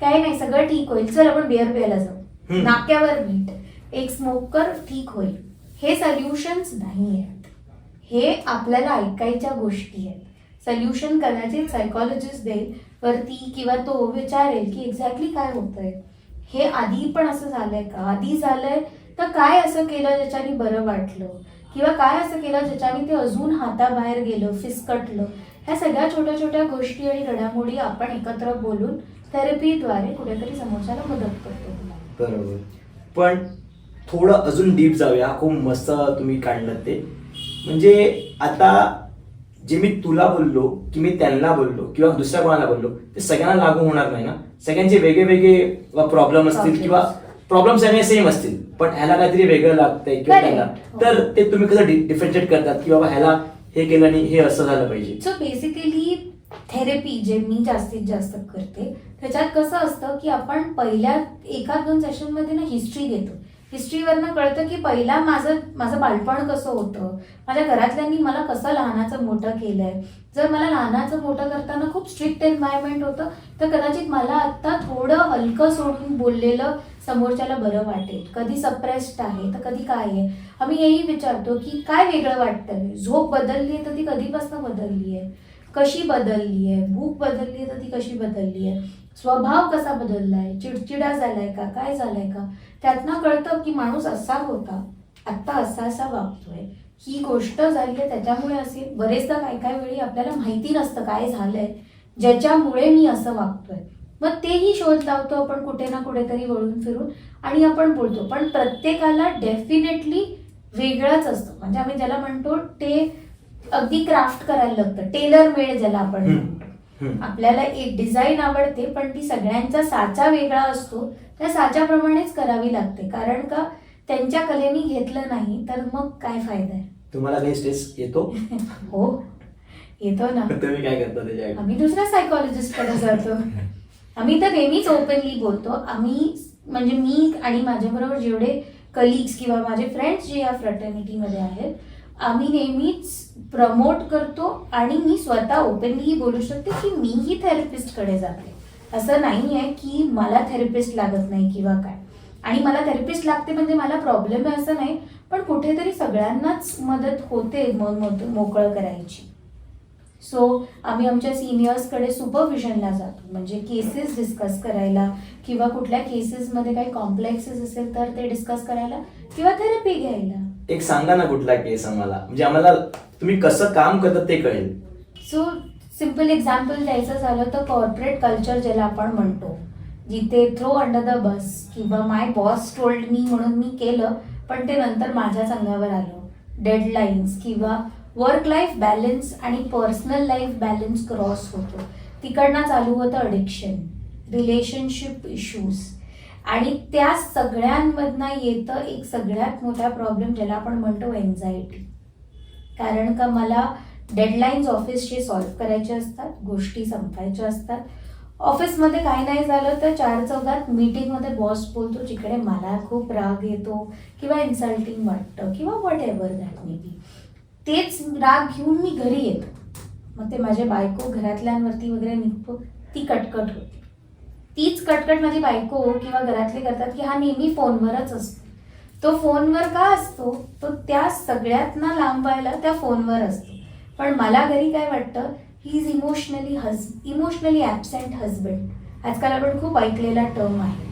काही नाही सगळं ठीक होईल, चल आपण बिअर प्यायला जाऊ, नाक्यावर भेट, एक स्मोकर, ठीक होईल. हे सोल्युशन्स नाही आहेत, हे आपल्याला ऐकायच्या गोष्टी आहेत. सोल्युशन कदाचित सायकॉलॉजिस्ट देईल वरती, किंवा तो विचारेल की एक्झॅक्टली काय होतंय, हे आधी पण असं झालंय का, आधी झालंय तर काय असं केलं ज्याच्याने बरं वाटलं, किंवा काय असं केलं ज्याच्याने ते अजून हाताबाहेर गेलं, फिसकटलं. ह्या सगळ्या छोट्या छोट्या गोष्टी आणि घडामोडी आपण एकत्र बोलून थेरपीद्वारे कुठेतरी समोरच्याला मदत करतो. बरोबर. पण थोडं अजून डीप जाऊया, खूप मस्त तुम्ही काढलं ते. म्हणजे आता जे मी तुला बोललो की मी त्यांना बोललो किंवा दुसऱ्या कोणाला बोललो, ते सगळ्यांना लागू होणार नाही ना. सगळ्यांचे वेगळे वेगळे प्रॉब्लेम असतील किंवा प्रॉब्लेम सगळे सेम असतील, पण ह्याला काहीतरी वेगळं लागतंय किंवा त्याला, तर ते तुम्ही कसं डिफरन्शिएट करतात की बाबा ह्याला हे केलं आणि हे असं झालं पाहिजे. सो बेसिकली थेरपी जे मी जास्तीत जास्त करते त्याच्यात कसं असतं की आपण पहिल्या 1-2 सेशनमध्ये ना हिस्ट्री घेतो. हिस्ट्रीवरनं कळतं की पहिला माझं बालपण कसं होतं, माझ्या घरातल्यांनी मला कसं लहानाचं मोठं केलंय. जर मला लहानाचं मोठं करताना खूप स्ट्रिक्ट एन्व्हायरमेंट होतं, तर कदाचित मला आत्ता थोडं हलकं सोडून बोललेलं समोरच्याला बरं वाटेल. कधी सप्रेस्ड आहे तर कधी काय आहे. आम्ही हेही विचारतो की काय वेगळं वाटतंय, झोप बदलली आहे तर ती कधीपासून बदलली आहे, कशी बदलली आहे, भूक बदलली आहे तर ती कशी बदलली आहे. स्वभाव कसा बदललाय, चिडचिडा झालाय का, काय झालंय का, त्यातनं कळतं की माणूस असा होता, आत्ता असा वागतोय, ही गोष्ट झाली आहे त्याच्यामुळे असे. बरेचदा काय वेळी आपल्याला माहिती नसतं काय झालंय ज्याच्यामुळे मी असं वागतोय. मग तेही शोध लावतो आपण कुठे ना कुठेतरी वळून फिरून आणि आपण बोलतो. पण प्रत्येकाला डेफिनेटली वेगळंच असतं. म्हणजे आम्ही ज्याला म्हणतो ते अगदी क्राफ्ट करायला लागतं, टेलर मेड ज्याला आपण म्हणतो. आपल्याला एक डिझाईन आवडते पण ती सगळ्यांचा साचा वेगळा असतो, त्या साच्याप्रमाणेच करावी लागते. कारण का त्यांच्या कलेनी घेतलं नाही तर मग काय फायदा आहे. तुम्हाला काही स्ट्रेस येतो? हो येतो ना. तुम्ही काय करता त्याच्यासाठी? आम्ही दुसऱ्या सायकॉलॉजिस्ट कडे जातो. आम्ही तर नेहमीच ओपनली बोलतो. आम्ही म्हणजे मी आणि माझ्याबरोबर जेवढे कलिग्स किंवा माझे फ्रेंड्स जे या फ्रटर्निटीमध्ये आहेत, आम्ही नेहमीच प्रमोट करतो आणि मी स्वतः ओपनली बोलू शकते की मीही थेरपिस्टकडे जाते. असं नाही आहे की मला थेरपिस्ट लागत नाही किंवा काय, आणि मला थेरपिस्ट लागते म्हणजे मला प्रॉब्लेम आहे असं नाही, पण कुठेतरी सगळ्यांनाच मदत होते मोकळं करायची. सो आम्ही आमच्या सिनियर्सकडे सुपरविजनला जातो, म्हणजे केसेस डिस्कस करायला किंवा कुठल्या केसेसमध्ये काही कॉम्प्लेक्सेस असेल तर ते डिस्कस करायला किंवा थेरपी घ्यायला. एक सांगा ना कुठला केस आम्हाला, म्हणजे आम्हाला तुम्ही कसं काम करता ते कळेल. सो सिम्पल एक्झाम्पल द्यायचं झालं तर कॉर्पोरेट कल्चर ज्याला आपण म्हणतो, जिथे थ्रो अंडर द बस किंवा माय बॉस टोल्ड मी म्हणून मी केलं पण ते नंतर माझ्याच अंगावर आलं. डेडलाईन्स किंवा वर्क लाईफ बॅलन्स आणि पर्सनल लाईफ बॅलन्स क्रॉस होतो. तिकडनं चालू होतं अडिक्शन, रिलेशनशिप इश्यूज, आणि त्या सगळ्यांमधनं येतं एक सगळ्यात मोठा प्रॉब्लेम ज्याला आपण म्हणतो एन्झायटी. कारण का मला डेडलाईन्स ऑफिसचे सॉल्व्ह करायचे असतात, गोष्टी संपायच्या असतात. ऑफिसमध्ये काही नाही झालं तर 4-4 मीटिंगमध्ये बॉस बोलतो जिकडे मला खूप राग येतो किंवा इन्सल्टिंग वाटतं किंवा what ever that may be. तेच राग घेऊन मी घरी येतो, मग ते माझे बायको घरातल्यांवरती वगैरे निघतो, ती कटकट होते. तीच कटकट माझी बायको किंवा घरातले करतात की हा नेहमी फोनवरच असतो. तो फोनवर का असतो, तो त्या सगळ्यातना लांबायला त्या फोनवर असतो. पण मला घरी काय वाटतं, he is emotionally absent husband. आजकाल आपण खूप ऐकलेला टर्म आहे.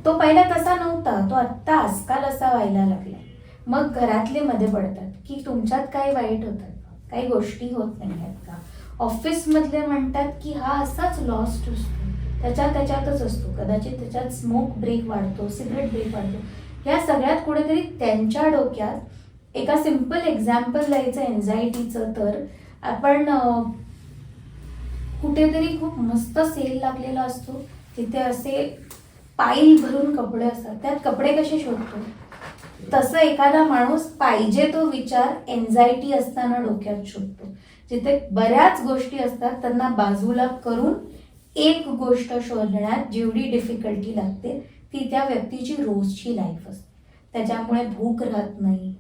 तो पहिला तसा नव्हता, तो आत्ता आजकाल असा व्हायला लागला. मग घरातले मध्ये पडतात की तुमच्यात काय वाईट होतं, काही गोष्टी होत नाही आहेत का. ऑफिसमधले म्हणतात की हा असाच लॉस्ट असतो, त्याच्यातच असतो, कदाचित त्याच्यात स्मोक ब्रेक वाढतो, सिगरेट ब्रेक वाढतो. या सगळ्यात कुठेतरी त्यांच्या डोक्यात एका सिम्पल एक्झाम्पल द्यायचं एन्झायटीचं, तर आपण कुठेतरी खूप मस्त सेल लागलेला असतो, तिथे असे पाईल भरून कपडे असतात, त्यात कपडे कसे शोधतो, तसं एखादा माणूस पाहिजे तो विचार एन्झायटी असताना डोक्यात शोधतो. जिथे बऱ्याच गोष्टी असतात त्यांना बाजूला करून एक गोष्ट शोधण्यात जेवढी डिफिकल्टी लागते ती त्या व्यक्तीची रोजची लाईफ असते. त्याच्यामुळे भूक राहत नाही,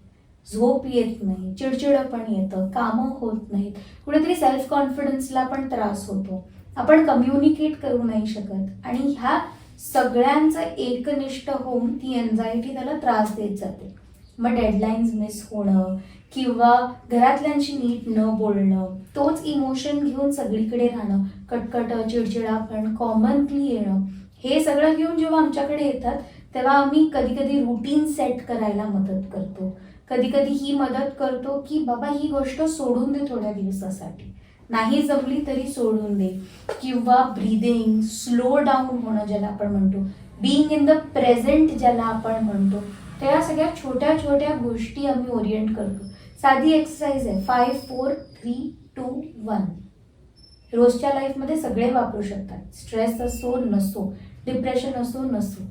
झोप येत नाही, चिडचिडपण येतं, कामं होत नाहीत, कुठेतरी सेल्फ कॉन्फिडन्सला पण त्रास होतो, आपण कम्युनिकेट करू नाही शकत, आणि ह्या सगळ्यांचं एकनिष्ठ होऊन ती एन्झायटी त्याला त्रास देत जाते. मग डेडलाईन्स मिस होणं किंवा घरातल्यांशी नीट न बोलणं, तोच इमोशन घेऊन सगळीकडे राहणं, कटकट, चिडचिडापण कॉमनली येणं, हे सगळं घेऊन जेव्हा आमच्याकडे येतात तेव्हा आम्ही कधी कधी रुटीन सेट करायला मदत करतो. कधी कधी ही मदत करतो की बाबा ही गोष्ट सोडून दे थोड्या दिवसासाठी, नाही जमली तरी सोडून दे, किंवा ब्रीदिंग, स्लो डाऊन होणं ज्याला आपण म्हणतो, बीइंग इन द प्रेझेंट ज्याला आपण म्हणतो, त्या सगळ्या छोट्या छोट्या गोष्टी आम्ही ओरिएंट करतो. साधी एक्सरसाइज आहे 5, 4, 3, 2, 1. रोजच्या लाईफमध्ये सगळे वापरू शकतात. स्ट्रेस असो नसो, डिप्रेशन असो नसो,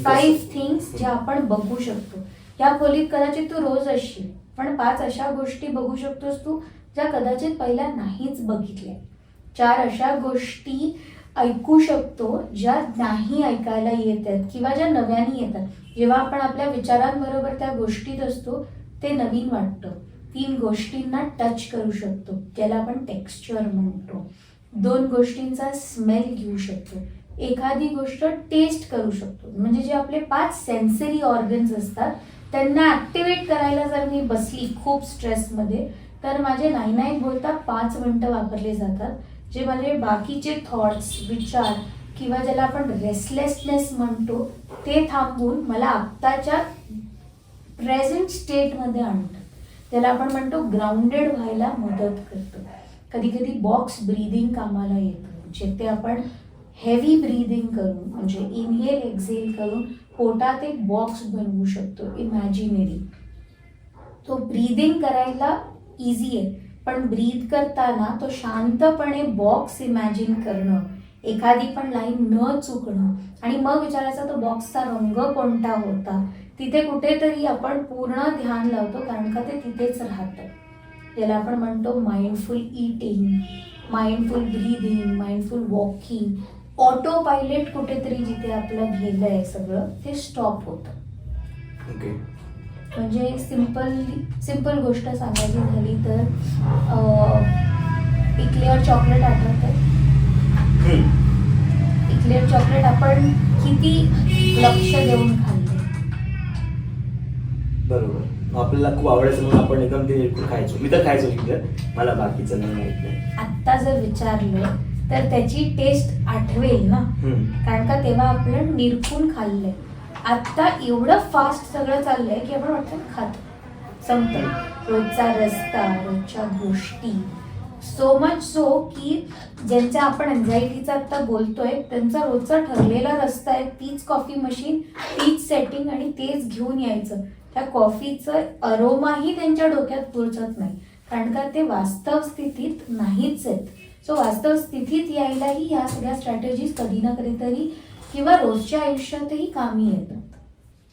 5 थिंग्स ज्या आपण बघू शकतो. या खोलीत कदाचित तू रोज असशील, पण 5 अशा गोष्टी बघू शकतोस तू ज्या कदाचित पहिल्या नाहीच बघितल्या. 4 अशा गोष्टी ऐकू शकतो ज्या नाही ऐकायला येत आहेत किंवा ज्या नव्याने येतात. जेव्हा आपण आपल्या विचारांबरोबर त्या गोष्टीत असतो ते नवीन वाटतं. 3 गोष्टींना टच करू शकतो, ज्याला आपण टेक्स्चर म्हणतो. 2 गोष्टींचा स्मेल घेऊ शकतो. एखादी गोष्ट टेस्ट करू शकतो. म्हणजे जे आपले 5 सेन्सरी ऑर्गन्स असतात त्यांना ॲक्टिवेट करायला जर मी बसली खूप स्ट्रेसमध्ये, तर माझे नाही बोलता 5 मिनटं वापरले जातात, जे म्हणजे बाकीचे थॉट्स, विचार किंवा ज्याला आपण रेस्टलेसनेस म्हणतो ते थांबवून मला आत्ताच्या प्रेझेंट स्टेटमध्ये आणतं. त्याला आपण म्हणतो ग्राउंडेड व्हायला मदत करतं. कधी कधी बॉक्स ब्रीदिंग कामाला येतं, जिथे आपण हेवी ब्रीदिंग करून म्हणजे इनहेल एक्झेल करून पोटात एक बॉक्स बनवू शकतो इमॅजिनरी. तो ब्रीदिंग करायला इझी आहे, पण ब्रीद करताना तो शांतपणे बॉक्स इमॅजिन करणं, एखादी पण लाईन न चुकणं आणि मग विचारायचा तो बॉक्सचा रंग कोणता होता, तिथे कुठेतरी आपण पूर्ण ध्यान लावतो कारण का ते तिथेच राहतं. ज्याला आपण म्हणतो mindful eating, mindful breathing, mindful walking. Auto pilot कुठेतरी जिथे आपलं गेलंय सगळं ते स्टॉप होतं. ओके. म्हणजे सिंपल गोष्ट सांगायची झाली तर इक्लेअर चॉकलेट आठवतंय? इक्लेअर चॉकलेट आपण किती लक्ष देऊन खाल्ले. बरोबर. आपल्याला खूप आवडायचं म्हणून आपण एकदम ते खायचो. मी तर खायचो इकडे, मला बाकीचं नाही माहित नाही. आत्ता जर विचारलं तर त्याची टेस्ट आठवेल ना, कारण का तेव्हा आपण निरखून खाल्लंय. आत्ता एवढं फास्ट सगळं चाललंय की आपण वाटतं खातो, संपतं. रोजचा रस्ता, रोजच्या गोष्टी, सो मच सो की ज्यांच्या आपण एन्झायटीचा आत्ता बोलतोय त्यांचा रोजचा ठरलेला रस्ता आहे, तीच कॉफी मशीन, तीच सेटिंग आणि तेच घेऊन यायचं. त्या कॉफीचं अरोमाही त्यांच्या डोक्यात पोचत नाही कारण का ते वास्तव स्थितीत नाहीच आहेत. सो वास्तव स्थितीत यायलाही ह्या सगळ्या स्ट्रॅटेजीज कधी ना कधीतरी किंवा रोजच्या आयुष्यातही कामी येतात.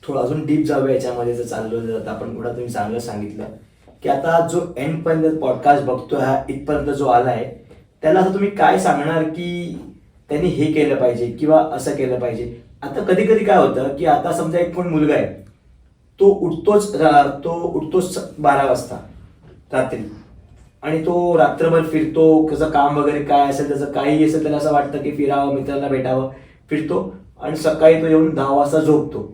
थोडं अजून डीप जाऊया याच्यामध्ये जर चाललो तर आपण थोडा तुम्ही चांगलं सांगितलं की आता जो एंड पर्यंत पॉडकास्ट बघतो हा इथपर्यंत जो आलाय त्याला आता तुम्ही काय सांगणार की त्यांनी हे केलं पाहिजे किंवा असं केलं पाहिजे. आता कधी कधी काय होतं की आता समजा एक कोण मुलगा आहे, तो उठतोच 12 वाजता रात्री आणि तो रात्रभर फिरतो, त्याचं काम वगैरे काय असेल त्याचं काही असेल त्याला असं वाटतं की फिरावं, मित्रांना भेटावं, फिरतो आणि सकाळी तो येऊन 10 वाजता झोपतो.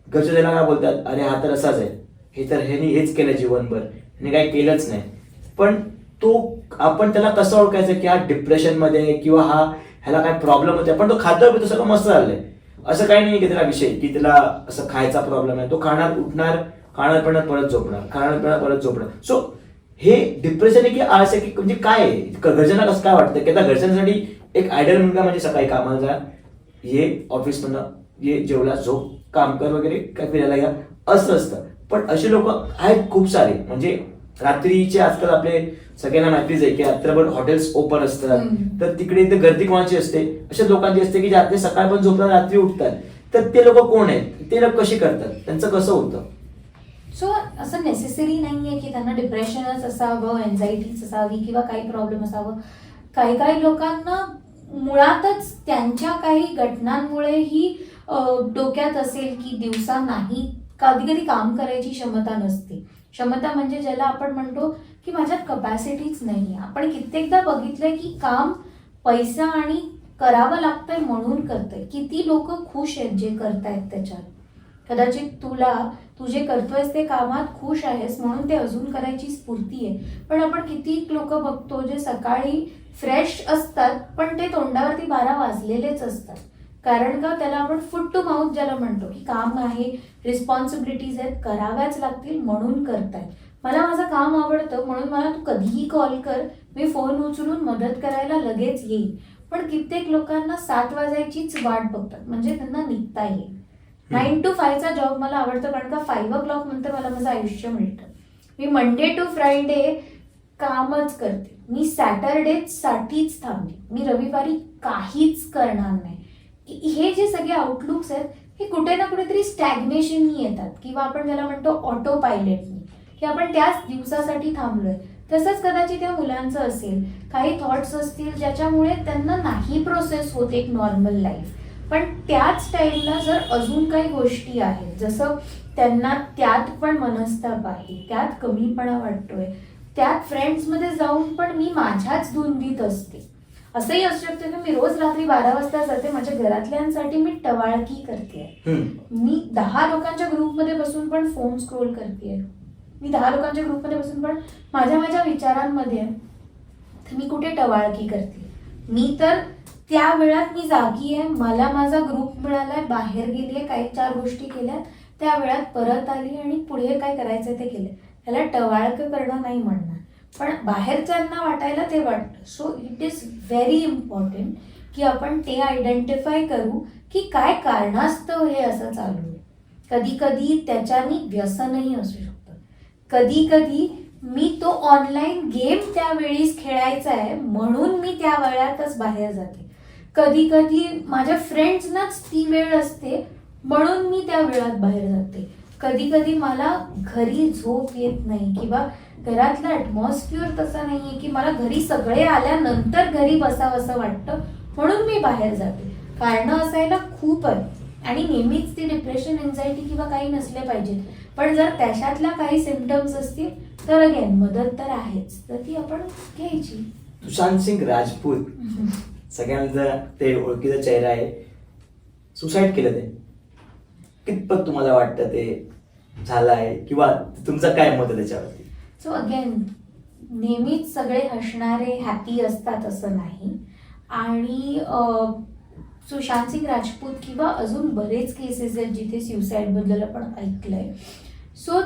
घरचे त्याला काय बोलतात, अरे हा तर असाच आहे, हे तर ह्यानी हेच केलं जीवनभर, ह्याने काही केलंच नाही. पण तो आपण त्याला कसं ओळखायचं की हा डिप्रेशनमध्ये किंवा ह्याला काय प्रॉब्लेम होते, पण तो खातोय पितो सगळं मस्त झालंय. असं काही नाही की त्याला विषय की त्याला असं खायचा प्रॉब्लेम आहे. तो खाणार, उठणार, खाणार पिणार, परत झोपणार, खाणार पिणार, परत झोपणार. सो हे डिप्रेशन आहे की आळस आहे की म्हणजे काय आहे? घरच्यांना कसं काय वाटतं की आता घरच्यांसाठी एक आयडियल मुलगा म्हणजे सकाळी कामाला जा, ये ऑफिसमधनं, ये जेवला, झोप, काम कर वगैरे, काय फिरायला घ्या, असं असतं. पण असे लोक आहेत खूप सारे. म्हणजे रात्रीचे आजकाल आपले सगळ्यांना माहितीच आहे की रात्रभर हॉटेल्स ओपन असतात, तर तिकडे इथे गर्दी कोणाची असते? अशा लोकांची असते की रात्री सकाळ पण झोपतात, रात्री उठतात. तर ते लोक कोण आहेत? ते लोक कशी करतात? त्यांचं कसं होतं? सो असं नेसेसरी नाहीये की त्यांना डिप्रेशनच असावं, एन्झायटीच असावी किंवा काही प्रॉब्लेम असावं. काही काही लोकांना मुळातच त्यांच्या काही घटनांमुळेही डोक्यात असेल की दिवसा नाही, कधी कधी काम करायची क्षमता नसते. क्षमता म्हणजे ज्याला आपण म्हणतो की माझ्यात कपॅसिटीच नाही. आपण कित्येकदा बघितलंय की काम पैसा आणि करावं लागतंय म्हणून करतंय. किती लोक खुश आहेत जे करतायत त्याच्यात. कदाचित तू जे करतोयस ते कामात खुश आहेस म्हणून ते अजून करायची स्फूर्ती आहे. पण आपण किती लोक बघतो जे सकाळी फ्रेश असतात पण ते तोंडावरती 12 वाजलेलेच असतात. कारण का त्याला आपण फूट टू माउथ ज्याला म्हणतो की काम आहे, रिस्पॉन्सिबिलिटीज आहेत, कराव्याच लागतील म्हणून करतायत. मला माझं काम आवडतं म्हणून मला तू कधीही कॉल कर, मी फोन उचलून मदत करायला लगेच येईल. पण कित्येक लोकांना 7 वाजायचीच वाट बघतात म्हणजे त्यांना निघता येईल. 9 to 5 चा जॉब मला आवडतो कारण का 5 o'clock नंतर मला माझं आयुष्य मिळतं. मी मंडे टू फ्रायडे कामच करते. मी सॅटरडेसाठीच थांबते. मी रविवारी काहीच करणार नाही. हे जे सगळे आउटलुक्स आहेत हे कुठे ना कुठेतरी स्टॅग्नेशननी येतात किंवा आपण ज्याला म्हणतो ऑटो पायलटनी, की आपण त्याच दिवसासाठी थांबलोय. तसंच कदाचित त्या मुलांचं असेल, काही थॉट्स असतील ज्याच्यामुळे त्यांना नाही प्रोसेस होत एक नॉर्मल लाईफ. पण त्याच टाईमला जर अजून काही गोष्टी आहेत, जसं त्यांना त्यात पण मनस्ताप आहे, त्यात कमीपणा वाटतोय, त्यात फ्रेंड्समध्ये जाऊन पण मी माझ्याच धुंदीत असते. असंही असू शकतं की मी रोज रात्री 12 वाजता जाते, माझ्या घरातल्यांसाठी मी टवाळकी करते. मी 10 लोकांच्या ग्रुपमध्ये बसून पण फोन स्क्रोल करते. मी 10 लोकांच्या ग्रुपमध्ये बसून पण माझ्या विचारांमध्ये तर मी कुठे टवाळकी करते. मी तर त्या वेळात मी जागी आहे, मला माझा ग्रुप मिळालाय, बाहेर गेलीये, काही 4 गोष्टी केल्या, त्या वेळात परत आली आणि पुढे काय करायचं ते केलं. त्याला टवाळकं करणं नाही म्हणणार, पण बाहेरच्यांना वाटायला ते वाटतं. So it is very important की आपण ते आयडेंटिफाय करू की काय कारणास्तव हे असं चालू आहे. कधी कधी त्याच्यानी व्यसनही असू शकतं. कधी कधी मी तो ऑनलाईन गेम त्यावेळीच खेळायचा आहे म्हणून मी त्या वेळातच बाहेर जाते. कधी कधी माझ्या फ्रेंड्सनाच ती वेळ असते म्हणून मी त्या वेळात बाहेर जाते. कधी कधी मला घरी झोप येत नाही किंवा घरातला ॲटमॉस्फिअर तसा नाहीये की मला घरी सगळे आल्यानंतर घरी बसावंसं वाटतं म्हणून मी बाहेर जाते. कारणं असायला खूप आहेत आणि नेहमीच ती डिप्रेशन, एन्झायटी किंवा काही नसले पाहिजेत. पण जर त्याच्यातल्या काही सिम्पटम्स असतील तर अगेन मदत तर आहेच, तर ती आपण घ्यायची. सुशांत सिंग राजपूत सगळ्यांचा ते ओळखीचा चेहरा आहे, सुसाईड केलं ते. कितपत तुम्हाला वाटतं ते झालं आहे किंवा तुमचं काय मत आहे त्याच्यावरती? सो अगेन नेहमीच सगळे हसणारे हॅपी असतात असं नाही. आणि सुशांत सिंग राजपूत किंवा अजून बरेच केसेस आहेत जिथे सुसाईडबद्दल आपण ऐकलंय. सो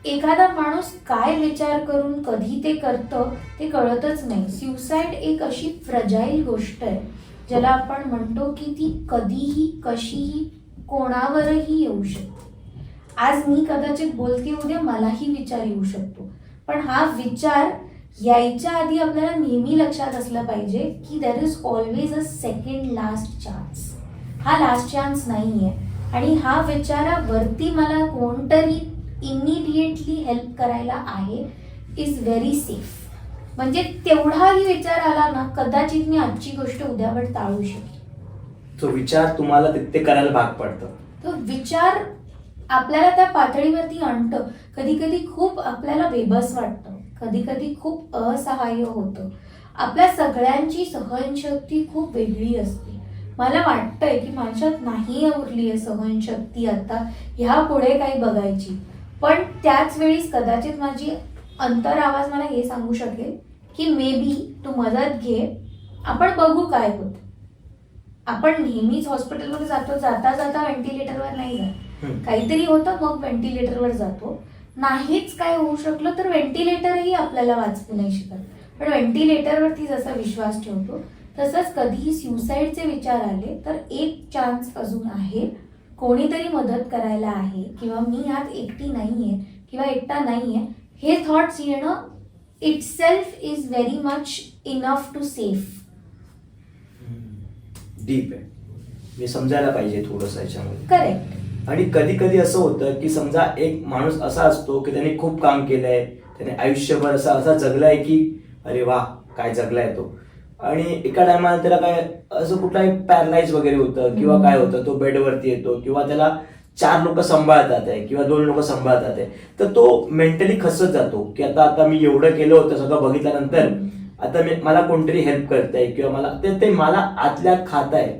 एखादा माणूस काय विचार करून कधी ते करतं ते कळतच नाही. सुसाईड एक अशी फ्रजाईल गोष्ट आहे ज्याला आपण म्हणतो की ती कधीही कशीही कोणावरही येऊ शकते. आज मी कदाचित बोलते, उद्या मलाही विचार येऊ शकतो, पण हा विचार यायच्या आधी आपल्याला नेहमी लक्षात असलं पाहिजे की there is always a second last chance. हा लास्ट चान्स नाहीये आणि हा विचारावरती मला कोणतरी इमिडिएटली हेल्प करायला आहे इज व्हेरी सेफ. म्हणजे तेवढाही विचार आला ना, कदाचित मी आजची गोष्ट उद्यावर टाळू शकेन. तो विचार तुम्हाला ते करायला भाग पडतं. तो विचार आपल्याला त्या पातळीवरती आणतं. कधी कधी खूप आपल्याला बेबस वाटतं, कधी कधी खूप असहाय्य होतं. आपल्या सगळ्यांची सहनशक्ती खूप वेगळी असते. मला वाटतंय की माझ्यात नाही उरली आहे सहनशक्ती आता ह्या पुढे काही बघायची. पण त्याच वेळीस कदाचित माझी अंतर आवाज मला हे सांगू शकेल की मे बी तू मदत घे, आपण बघू काय होतं. आपण नेहमीच हॉस्पिटलमध्ये जातो, जाता जाता व्हेंटिलेटरवर नाही जात, काहीतरी होतं मग व्हेंटिलेटरवर जातो. नाहीच काय होऊ शकलं तर व्हेंटिलेटरही आपल्याला वाचवू नाही शकत, पण व्हेंटिलेटरवरती जसा विश्वास ठेवतो तसंच कधीही सुसाईडचे विचार आले तर एक चान्स अजून आहे, कोणीतरी मदत करायला आहे किंवा मी यात एकटी नाहीये किंवा एकटा नाहीये, हे थॉट्स येणं itself is very much enough to safe. Deep आहे, मी समजायला पाहिजे थोडंसं याच्यामध्ये. करेक्ट. आणि कधी कधी असं होतं की समजा एक माणूस असा असतो की त्याने खूप काम केलंय, त्याने आयुष्यभर असा जगलाय की अरे वा काय जगलाय तो, आणि एका टायमाला त्याला काय असं कुठलाही पॅरलाइज वगैरे होतं किंवा काय होतं, तो बेडवरती येतो किंवा त्याला 4 लोक सांभाळतात आहे किंवा 2 लोक सांभाळतात आहे, तर तो मेंटली खचत जातो की आता मी एवढं केलं होतं सगळं बघितल्यानंतर आता मला कोणतरी हेल्प करतंय किंवा मला ते मला आतल्या खात आहे.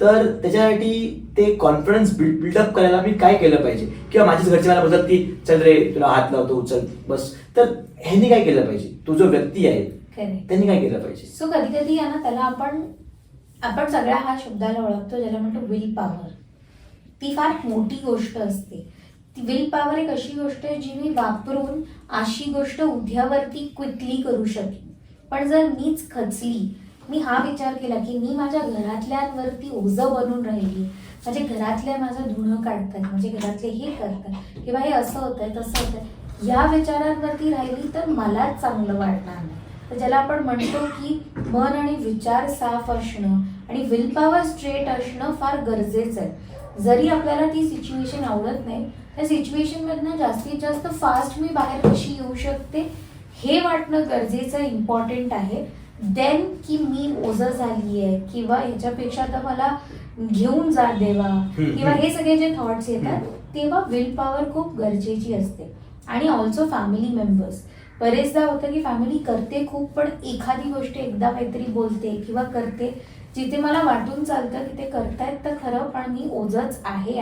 तर त्याच्यासाठी ते कॉन्फिडन्स बिल्डअप करायला मी काय केलं पाहिजे, किंवा माझ्याच घरचे मला बोलतात की चल रे तुला हात लावतो उचल बस, तर ह्यांनी काय केलं पाहिजे, तो जो व्यक्ती आहे त्यांनी काय केलं पाहिजे? सो कधी कधी आहे ना त्याला आपण सगळ्या हा शब्दाला ओळखतो ज्याला म्हणतो विल पॉवर. ती फार मोठी गोष्ट असते. ती विल पॉवर एक अशी गोष्ट आहे जी मी वापरून अशी गोष्ट उद्यावरती क्विकली करू शकेन. पण जर मीच खचली, मी हा विचार केला की मी माझ्या घरातल्यांवरती ओझं बनून राहिली, माझे घरातले माझं धुणं काढतात, माझे घरातले हे करतात किंवा हे असं होतंय तसं होतंय, या विचारांवरती राहिली तर मलाच चांगलं वाटणार नाही. तर ज्याला आपण म्हणतो की मन आणि विचार साफ असणं आणि विल पॉवर स्ट्रेट असणं फार गरजेचं आहे. जरी आपल्याला ती सिच्युएशन आवडत नाही, त्या सिच्युएशनमधनं जास्तीत जास्त फास्ट मी बाहेर कशी येऊ शकते हे वाटणं गरजेचं इम्पॉर्टंट आहे. देन की मी ओझं झाली आहे किंवा ह्याच्यापेक्षा तर मला घेऊन जा देवा किंवा हे सगळे जे थॉट्स येतात तेव्हा विल पॉवर खूप गरजेची असते. आणि ऑल्सो फॅमिली मेंबर्स. बरेचदा होतं की फॅमिली करते खूप, पण एखादी गोष्ट एकदा काहीतरी बोलते किंवा करते जिथे मला वाटून चालतं की ते करतायत तर खरं, पण मी ओझच आहे.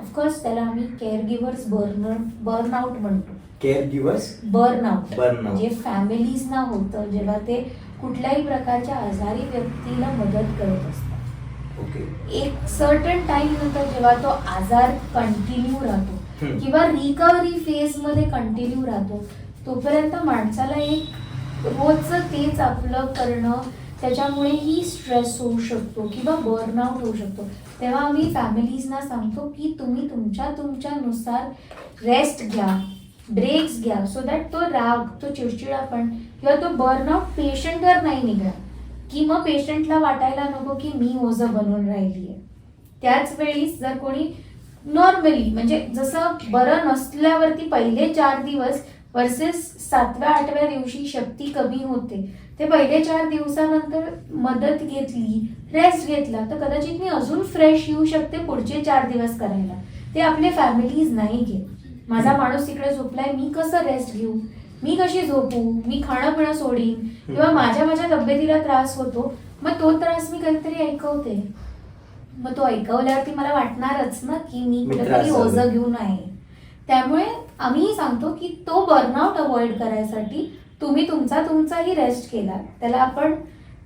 ऑफकोर्स त्याला आम्ही केअर गिव्हर्स बर्नआउट म्हणतो. Care givers burnout Burnout. म्हणजे फॅमिलीजना होतं जेव्हा ते कुठल्याही प्रकारच्या आजारी व्यक्तीला मदत करत असतात. ओके. एक सर्टन टाइम नंतर जेव्हा तो आजार कंटिन्यू राहतो किंवा रिकव्हरी फेज मध्ये कंटिन्यू राहतो, तोपर्यंत माणसाला एक रोजचं तेच आपलं करणं, त्याच्यामुळेही स्ट्रेस होऊ शकतो किंवा बर्नआउट होऊ शकतो. तेव्हा आम्ही फॅमिलीजना सांगतो की तुम्ही तुमच्यानुसार रेस्ट घ्या, ब्रेक्स घ्या, सो दॅट तो राग, तो चिडचिडापण किंवा तो बर्नआउट पेशंटवर नाही निघणार, की मग पेशंटला वाटायला नको की मी ओझं बनून राहिली आहे. त्याच वेळी जर कोणी नॉर्मली म्हणजे जसं बरं नसल्यावरती पहिले 4 दिवस वर्सेस 7व्या-8व्या दिवशी शक्ती कमी होते, ते पहिले 4 दिवसानंतर मदत घेतली, रेस्ट घेतला, तर कदाचित मी अजून फ्रेश येऊ शकते पुढचे 4 दिवस करायला. ते आपले फॅमिलीज नाही घेत. माझा माणूस तिकडे झोपलाय, मी कसं रेस्ट घेऊ, मी कशी झोपू, मी खाणं पिणं सोडीन किंवा माझ्या तब्येतीला त्रास होतो, मग तो त्रास मी कधीतरी ऐकवते. मग तो ऐकवल्यावरती मला वाटणारच ना की मी कुठेतरी ओझं घेऊन आहे. त्यामुळे आम्ही सांगतो की तो बर्नआउट अवॉइड करायसाठी तुम्ही तुमचाही रेस्ट केला, त्याला आपण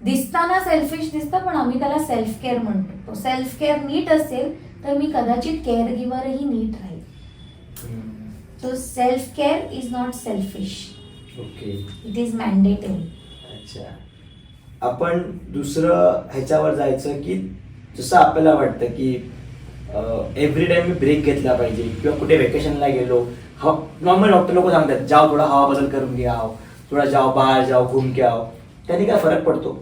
दिसताना सेल्फिश दिसतं पण आम्ही त्याला सेल्फ केअर म्हणतो. तो सेल्फ केअर नीट असेल तर मी कदाचित केअर गिव्हरही नीट राहील. So self-care is not selfish. Okay. It is mandatory. अच्छा. आपण दुसरं ह्याच्यावर जायचं की जसं आपल्याला वाटतं की एव्हरी टाइम मी ब्रेक घेतला पाहिजे किंवा कुठे वेकेशनला गेलो, नॉर्मल डॉक्टर लोक सांगतात जाओ थोडा हवा बदल करून घ्या, थोडा जाओ बाहेर जाओ घूम के आओ, त्याने काय फरक पडतो?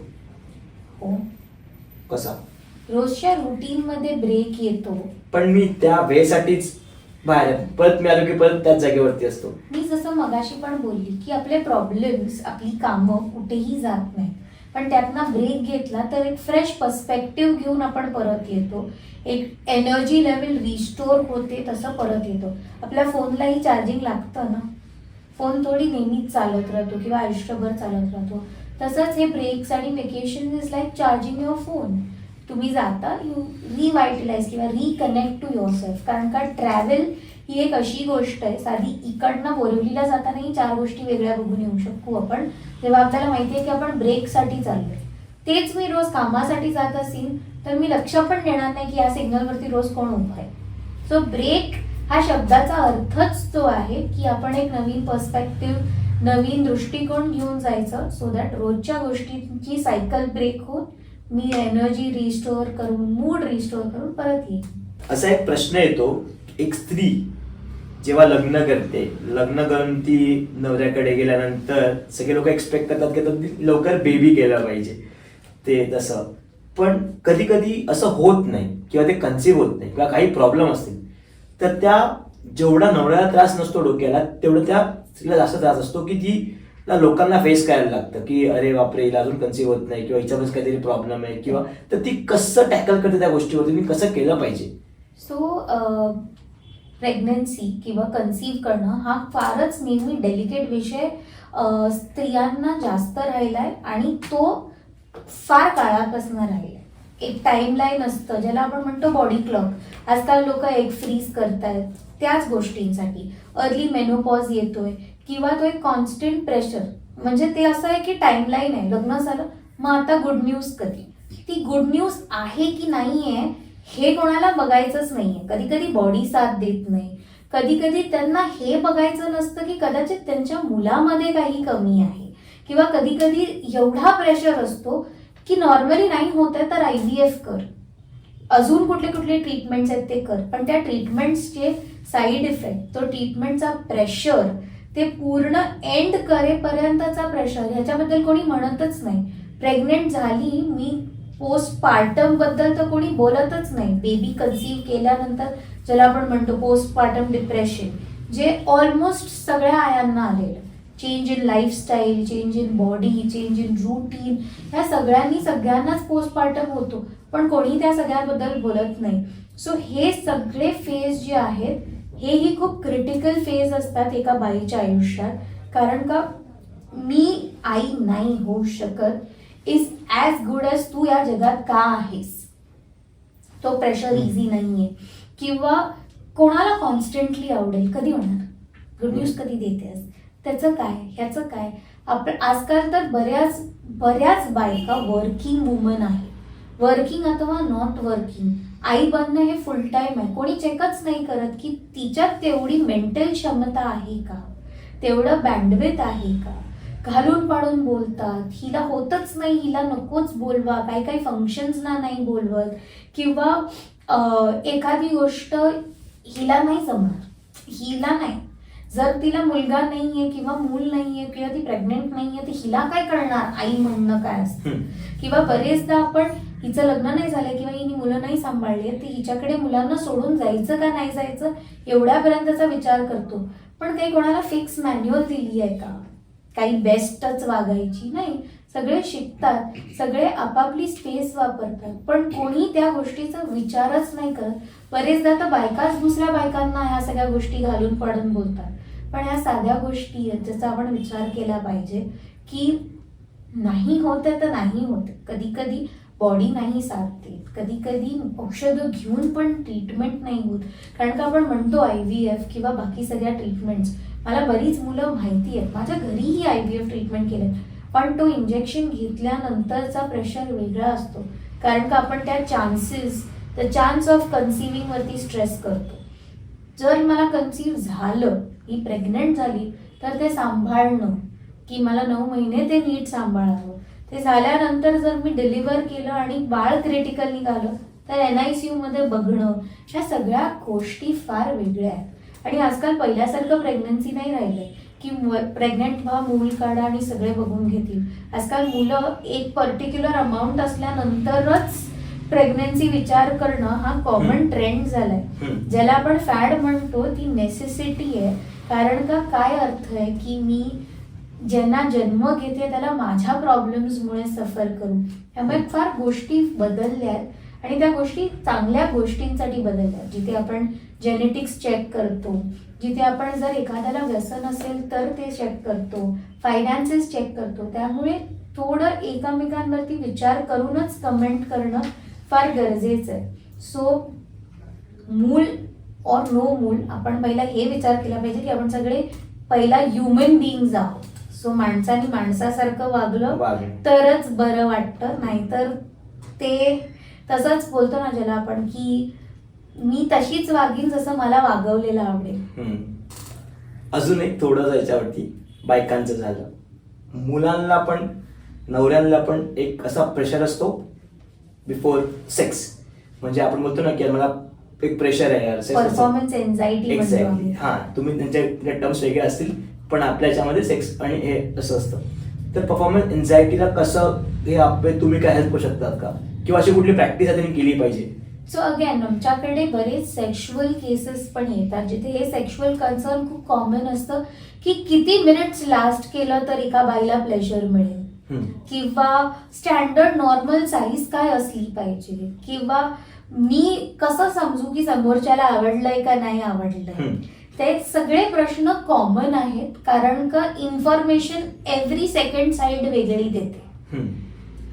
हो. कसा? रोजच्या रुटीन मध्ये ब्रेक येतो. पण मी त्या वेळेसाठीच बाहेर आहे. परत मी आलो की परत त्याच जागेवरती असतो. मी जसं मगाशी पण बोलली की आपले प्रॉब्लेम्स, आपली कामं कुठेही जात नाही, पण त्यातनं ब्रेक घेतला तर एक फ्रेश पर्स्पेक्टिव्ह घेऊन आपण परत येतो, एक एनर्जी लेवल रिस्टोर होते, तसं परत येतो. आपल्या फोनलाही चार्जिंग लागतं ना, फोन थोडी नेहमीच चालत राहतो किंवा आयुष्यभर चालत राहतो. तसंच हे ब्रेक्स आणि vacation is like charging your phone. तुम्ही जाता, यू रिवायटलाइज किंवा रिकनेक्ट टू युअर सेल्फ. कारण का ट्रॅव्हल ही एक अशी गोष्ट आहे, साधी इकडनं बोरिवलीला जातानाही 4 गोष्टी वेगळ्या बघून येऊ शकू आपण, जेव्हा आपल्याला माहिती आहे की आपण ब्रेकसाठी चाललोय. तेच मी रोज कामासाठी जात असेल तर मी लक्ष पण देणार नाही की या सिग्नलवरती रोज कोण उभं आहे. सो ब्रेक हा शब्दाचा अर्थच तो आहे की आपण एक नवीन पर्स्पेक्टिव्ह, नवीन दृष्टिकोन घेऊन जायचं, सो दॅट रोजच्या गोष्टींची सायकल ब्रेक होऊन मी एनर्जी रिस्टोअर करून, मूड रिस्टोअर करून परत येईन. असा एक प्रश्न येतो, एक स्त्री जेव्हा लग्न करते, लग्न करून ती नवऱ्याकडे गेल्यानंतर सगळे लोक एक्सपेक्ट करतात की लवकर बेबी केला पाहिजे, ते तसं. पण कधी कधी असं होत नाही किंवा ते कन्सिव्ह होत नाही किंवा काही प्रॉब्लेम असतील, तर त्या जेवढा नवऱ्याला त्रास नसतो डोक्याला, तेवढं त्या स्त्रीला जास्त त्रास असतो की ती लोकांना फेस करायला लागतं की अरे बापरे हिला अजून कन्सिव्ह होत नाही किंवा हिच्यामध्ये काहीतरी प्रॉब्लेम आहे किंवा, तर ती कसं टॅकल करते त्या गोष्टीवरती, मी कसं केलं पाहिजे? सो प्रेग्नन्सी किंवा कन्सीव्ह करणं हा फारच नेहमी डेलिकेट विषय स्त्रियांना जास्त राहिलाय आणि तो फार काळापासून राहिलाय. एक टाइमलाईन असतं ज्याला आपण म्हणतो बॉडी क्लॉक. आजकाल लोक एग फ्रीज करतायत त्याच गोष्टींसाठी. अर्ली मेनोपॉज येतोय किंवा तो एक कॉन्स्टंट प्रेशर, म्हणजे ते असं आहे की टाइमलाईन आहे, लग्न झालं मग आता गुड न्यूज कधी. ती गुड न्यूज आहे की नाही आहे हे कोणाला बघायचंच नाहीये. कधी कधी बॉडी साथ देत नाही, कधी कधी त्यांना हे बघायचं नसतं की कदाचित त्यांच्या मुलामध्ये काही कमी आहे किंवा कधी कधी एवढा प्रेशर असतो की नॉर्मली नाही होत आहे तर IVF कर, अजून कुठले कुठले ट्रीटमेंट्स आहेत ते कर. पण त्या ट्रीटमेंट्सचे साईड इफेक्ट, तो ट्रीटमेंटचा प्रेशर, ते पूर्ण एंड करेपर्यंतचा प्रेशर, ह्याच्याबद्दल कोणी म्हणतच नाही. प्रेग्नेंट झाली मी, पोस्टपार्टम बद्दल तर कोणी बोलतच नाही. बेबी कन्सीव्ह केल्यानंतर ज्याला आपण म्हणतो पोस्टपार्टम डिप्रेशन, जे ऑलमोस्ट सगळ्या आयांना आलेलं. Change in lifestyle, change in body, change in routine, ह्या सगळ्यांनाच पोस्टपार्टम होतो, पण कोणी त्या सगळ्याबद्दल बोलत नाही. सो हे सगळे फेज जे आहेत हेही खूप क्रिटिकल फेज असतात एका बाईच्या आयुष्यात. कारण का मी आई नाही होऊ शकत इज ॲज गुड ॲज तू या जगात का आहेस. तो प्रेशर इझी नाहीये. किंवा कोणाला कॉन्स्टंटली आवडेल? कधी होणार? गुड न्यूज कधी देतेस? त्याचं काय, ह्याचं काय? आजकाल तर बऱ्याच बायका वर्किंग वुमन आहे, वर्किंग अथवा नॉट वर्किंग. आई बनणं हे फुल टाइम आहे. कोणी चेकच नाही करत की तिच्यात तेवढी मेंटल क्षमता आहे का, तेवढं बँडविथ आहे का. घालून पाडून बोलतात, हिला होतच नाही, हिला नकोच बोलवा, काही काही फंक्शन्सना नाही बोलवत, किंवा एखादी गोष्ट हिला नाही जमणार, हिला नाही. जर तिला मुलगा नाहीये किंवा मूल नाहीये किंवा ती प्रेग्नेंट नाहीये तर हिला काय करणार, आई म्हणणं काय असतं. किंवा बरेचदा आपण हिचं लग्न नाही झालंय किंवा हिने मुलं नाही सांभाळली तर हिच्याकडे मुलांना सोडून जायचं का नाही जायचं एवढ्यापर्यंतचा विचार करतो. पण काही कोणाला फिक्स मॅन्युअल दिली आहे का? काही बेस्टच वागायची नाही. सगळे शिकतात, सगळे आपापली स्पेस वापरतात, पण कोणी त्या गोष्टीचा विचारच नाही करत. बरेचदा तर बायकाच दुसऱ्या बायकांना ह्या सगळ्या गोष्टी घालून पाडून बोलतात. पण ह्या साध्या गोष्टी आहेत ज्याचा आपण विचार केला पाहिजे की नाही होते तर नाही होते. कधी कधी बॉडी नाही साथ देत, कधी कधी औषधं घेऊन पण ट्रीटमेंट नाही होत. कारण का आपण म्हणतो IVF किंवा बाकी सगळ्या ट्रीटमेंट्स, मला बरीच मुलं माहिती आहेत, माझ्या घरीही IVF ट्रीटमेंट केलं, पण तो इंजेक्शन घेतल्यानंतरचा प्रेशर वेगळा असतो. कारण का आपण त्या चान्स ऑफ कन्सिव्हिंग वरती स्ट्रेस करतो. जर मला कन्सिव्ह झालं, ही प्रेग्नंट झाली, तर ते सांभाळणं, की मला 9 महिने ते नीट सांभाळावं. ते झाल्यानंतर जर मी डिलिव्हर केलं आणि बाळ क्रिटिकल निघालं तर NICU मध्ये बघणं, ह्या सगळ्या गोष्टी फार वेगळ्या आहेत. आणि आजकाल पहिल्यासारखं प्रेग्नन्सी नाही राहिलंय की प्रेग्नेंट व्हा, मूल काढा आणि सगळे बघून घेतील. आजकाल मुलं एक पर्टिक्युलर अमाऊंट असल्यानंतरच प्रेग्नन्सी विचार करणं हा कॉमन ट्रेंड झालाय. ज्याला आपण फॅड म्हणतो ती नेसेसिटी आहे. कारण का काय अर्थ आहे की मी ज्यांना जन्म घेते त्याला माझ्या प्रॉब्लेम्समुळे सफर करू. त्यामुळे फार गोष्टी बदलल्या आहेत आणि त्या गोष्टी चांगल्या गोष्टींसाठी बदलल्या. जिथे आपण जेनेटिक्स चेक करतो, जिथे आपण जर एखाद्याला व्यसन असेल तर ते चेक करतो, फायनान्सेस चेक करतो. त्यामुळे थोडं एकमेकांवरती विचार करूनच कमेंट करणं फार गरजेचं आहे. सो मूल और नो मूल, आपण पहिला हे विचार केला पाहिजे की आपण सगळे पहिला ह्युमन बिईंग्स आहोत. सो माणसाने माणसासारखं वागलं तरच बरं वाटतं. नाहीतर ते तसंच बोलतो ना ज्याला आपण की मी तशीच वागीन जसं मला वागवलेलं आवडेल. अजून एक थोडं याच्यावरती बायकांचं झालं, मुलांना पण नवऱ्यांना पण एक असा प्रेशर असतो बिफोर सेक्स. म्हणजे आपण बोलतो ना की मला एक प्रेशर आहे यार, परफॉर्मन्स एन्झायटी. एक्झॅक्टली. हा, तुम्ही त्यांच्या टर्म्स वेगळे असतील पण आपल्या याच्यामध्ये सेक्स आणि हे असं असतं. तर परफॉर्मन्स एन्झायटीला कसं हे तुम्ही काय हेल्प करू शकतात का, किंवा अशी कुठली प्रॅक्टिस त्यांनी केली पाहिजे? सो अगेन आमच्याकडे बरेच सेक्शुअल केसेस पण येतात जिथे हे सेक्शुअल कन्सर्न खूप कॉमन असतं की किती मिनिट्स लास्ट केलं तर एका बाईला प्लेजर मिळेल, किंवा स्टँडर्ड नॉर्मल साईज काय असली पाहिजे, किंवा मी कसं समजू की समोरच्याला आवडलंय का नाही आवडलंय. ते सगळे प्रश्न कॉमन आहेत कारण का इन्फॉर्मेशन एव्हरी सेकंड साईड वेगळी देते.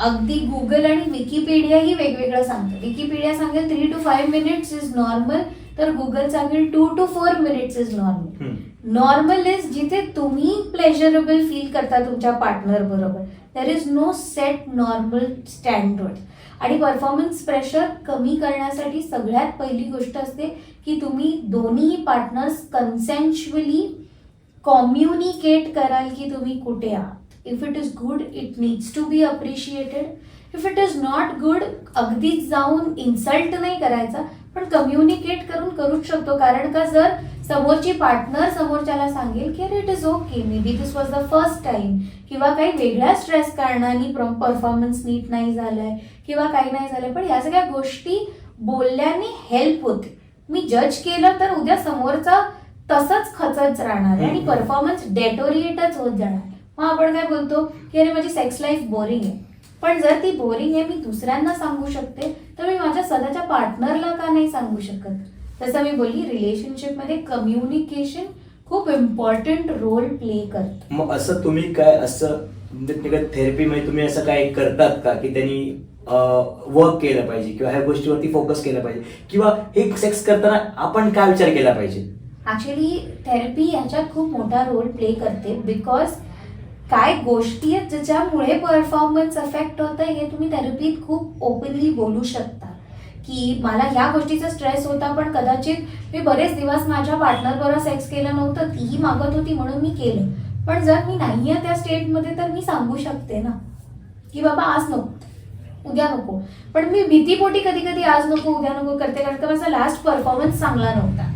अगदी गुगल आणि विकिपीडिया ही वेगवेगळं सांगतं. विकिपीडिया सांगेल 3 to 5 मिनिट्स इज नॉर्मल, तर गुगल सांगेल 2 to 4 minutes is normal. Normal is जिथे तुम्ही प्लेजरेबल फील करता तुमच्या पार्टनर बरोबर. There is no set normal standard. आणि परफॉर्मन्स प्रेशर कमी करण्यासाठी सगळ्यात पहिली गोष्ट असते की तुम्ही दोन्ही पार्टनर्स कन्सेंच्युअली कम्युनिकेट कराल की तुम्ही कुठे आहात. If it is good it needs to be appreciated. If it is not good अगदीच जाऊन इन्सल्ट नाही करायचा, पण कम्युनिकेट करूच शकतो. कारण का जर समोरची पार्टनर समोरच्याला सांगेल की अरे it is okay, may be this was the first time, किंवा काही वेगळ्या स्ट्रेस कारणाने परफॉर्मन्स नीट नाही झालाय किंवा काही नाही झालंय, पण या सगळ्या गोष्टी बोलल्याने हेल्प होते. मी जज केलं तर उद्या समोरचा तसंच खचत राहणार आहे आणि परफॉर्मन्स डेटोरिएटच होत जाणार. मग आपण काय बोलतो की अरे माझी सेक्स लाईफ बोरिंग आहे. पण जर ती बोरिंग आहे मी दुसऱ्यांना सांगू शकते, तर मी माझ्या स्वतःच्या पार्टनरला का नाही सांगू शकत. तसं मी बोलली, रिलेशनशिपमध्ये कम्युनिकेशन खूप इम्पॉर्टंट रोल प्ले करतं. मग असं तुम्ही काय असं थेरपीमध्ये तुम्ही असं काय करतात का की त्यांनी वर्क केलं पाहिजे किंवा ह्या गोष्टीवरती फोकस केलं पाहिजे किंवा हे सेक्स करताना आपण काय विचार केला पाहिजे? ऍक्च्युली थेरपी ह्याच्यात खूप मोठा रोल प्ले करते, बिकॉज काय गोष्टी आहेत ज्याच्यामुळे परफॉर्मन्स अफेक्ट होतं हे तुम्ही थेरपीत खूप ओपनली बोलू शकता. की मला ह्या गोष्टीचा स्ट्रेस होता, पण कदाचित मी बरेच दिवस माझ्या पार्टनर बरोबर सेक्स केलं नव्हतं, तीही मागत होती म्हणून मी केलं. पण जर मी नाहीये त्या स्टेटमध्ये तर मी सांगू शकते ना की बाबा आज नको, उद्या नको. पण मी भीतीपोटी कधी कधी आज नको उद्या नको करते, कारण का माझा लास्ट परफॉर्मन्स चांगला नव्हता.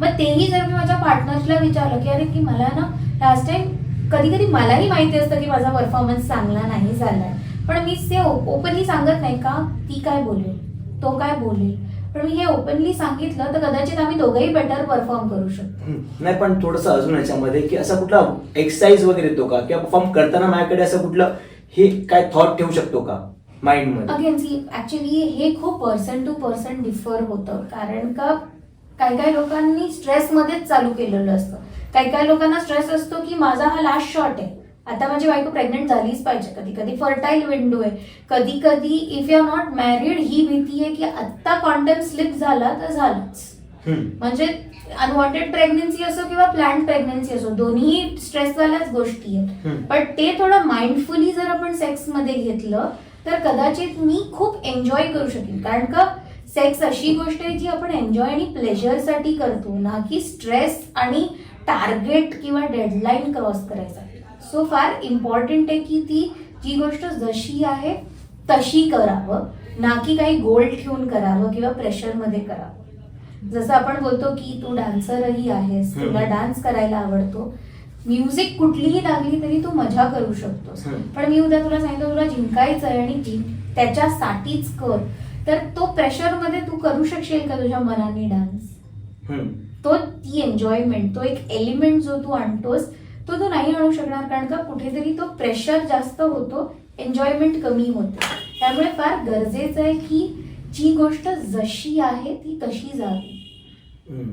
मग तेही जर मी माझ्या पार्टनरला विचारलं की अरे की मला ना लास्ट टाइम, कधी कधी मलाही माहिती असतं की माझा परफॉर्मन्स चांगला नाही झालाय, पण मी ते ओपनली सांगत नाही का ती काय बोलेल, तो काय बोलेल. पण मी हे ओपनली सांगितलं तर कदाचित आम्ही दोघंही बेटर परफॉर्म करू शकतो. नाही, पण थोडंसं अजून याच्यामध्ये की असा कुठला एक्सरसाइज वगैरे येतो का किंवा परफॉर्म करताना माझ्याकडे असं कुठलं हे काय थॉट ठेवू शकतो का माइंड मध्ये? अगेन सी ऍक्च्युली हे खूप पर्सन टू पर्सन डिफर होतं, कारण का काही लोकांनी स्ट्रेसमध्येच चालू केलेलं असतं. काही लोकांना स्ट्रेस असतो की माझा हा लास्ट शॉट आहे, आता माझी बायको प्रेग्नेंट झालीच पाहिजे. कधी कधी फर्टाईल विंडो आहे, कधी कधी if you are not married ही भीती आहे की आत्ता कॉन्डम स्लिप झाला तर झालंच. म्हणजे अनवॉन्टेड प्रेग्नन्सी असो किंवा प्लॅन्ड प्रेग्नन्सी असो, दोन्ही स्ट्रेसवाल्याच गोष्टी आहेत. पण ते थोडं माइंडफुली जर आपण सेक्समध्ये घेतलं तर कदाचित मी खूप एन्जॉय करू शकेन, कारण का सेक्स अशी गोष्ट आहे जी आपण एन्जॉय आणि प्लेजरसाठी करतो, ना की स्ट्रेस आणि टार्गेट किंवा डेडलाईन क्रॉस करायसाठी. सो फार इम्पॉर्टंट आहे की ती जी गोष्ट जशी आहे तशी करावं, ना की काही गोल ठेवून करावं किंवा प्रेशरमध्ये करावं. जसं आपण बोलतो की तू डान्सरही आहेस, तुला डान्स करायला आवडतो, म्युझिक कुठलीही लागली तरी तू मजा करू शकतोस. पण मी उद्या तुला सांगितलं तुला जिंकायचं आहे आणि त्याच्यासाठीच कर, तर तो प्रेशरमध्ये तू करू शकशील का तुझ्या मनाने डान्स? तो ती एन्जॉयमेंट, तो एक एलिमेंट जो तू आणतोस तो तू नाही आणू शकणार, कारण का कुठेतरी तो प्रेशर जास्त होतो, एन्जॉयमेंट कमी होते. त्यामुळे फार गरजेचं आहे की जी गोष्ट जशी आहे ती तशी जावी.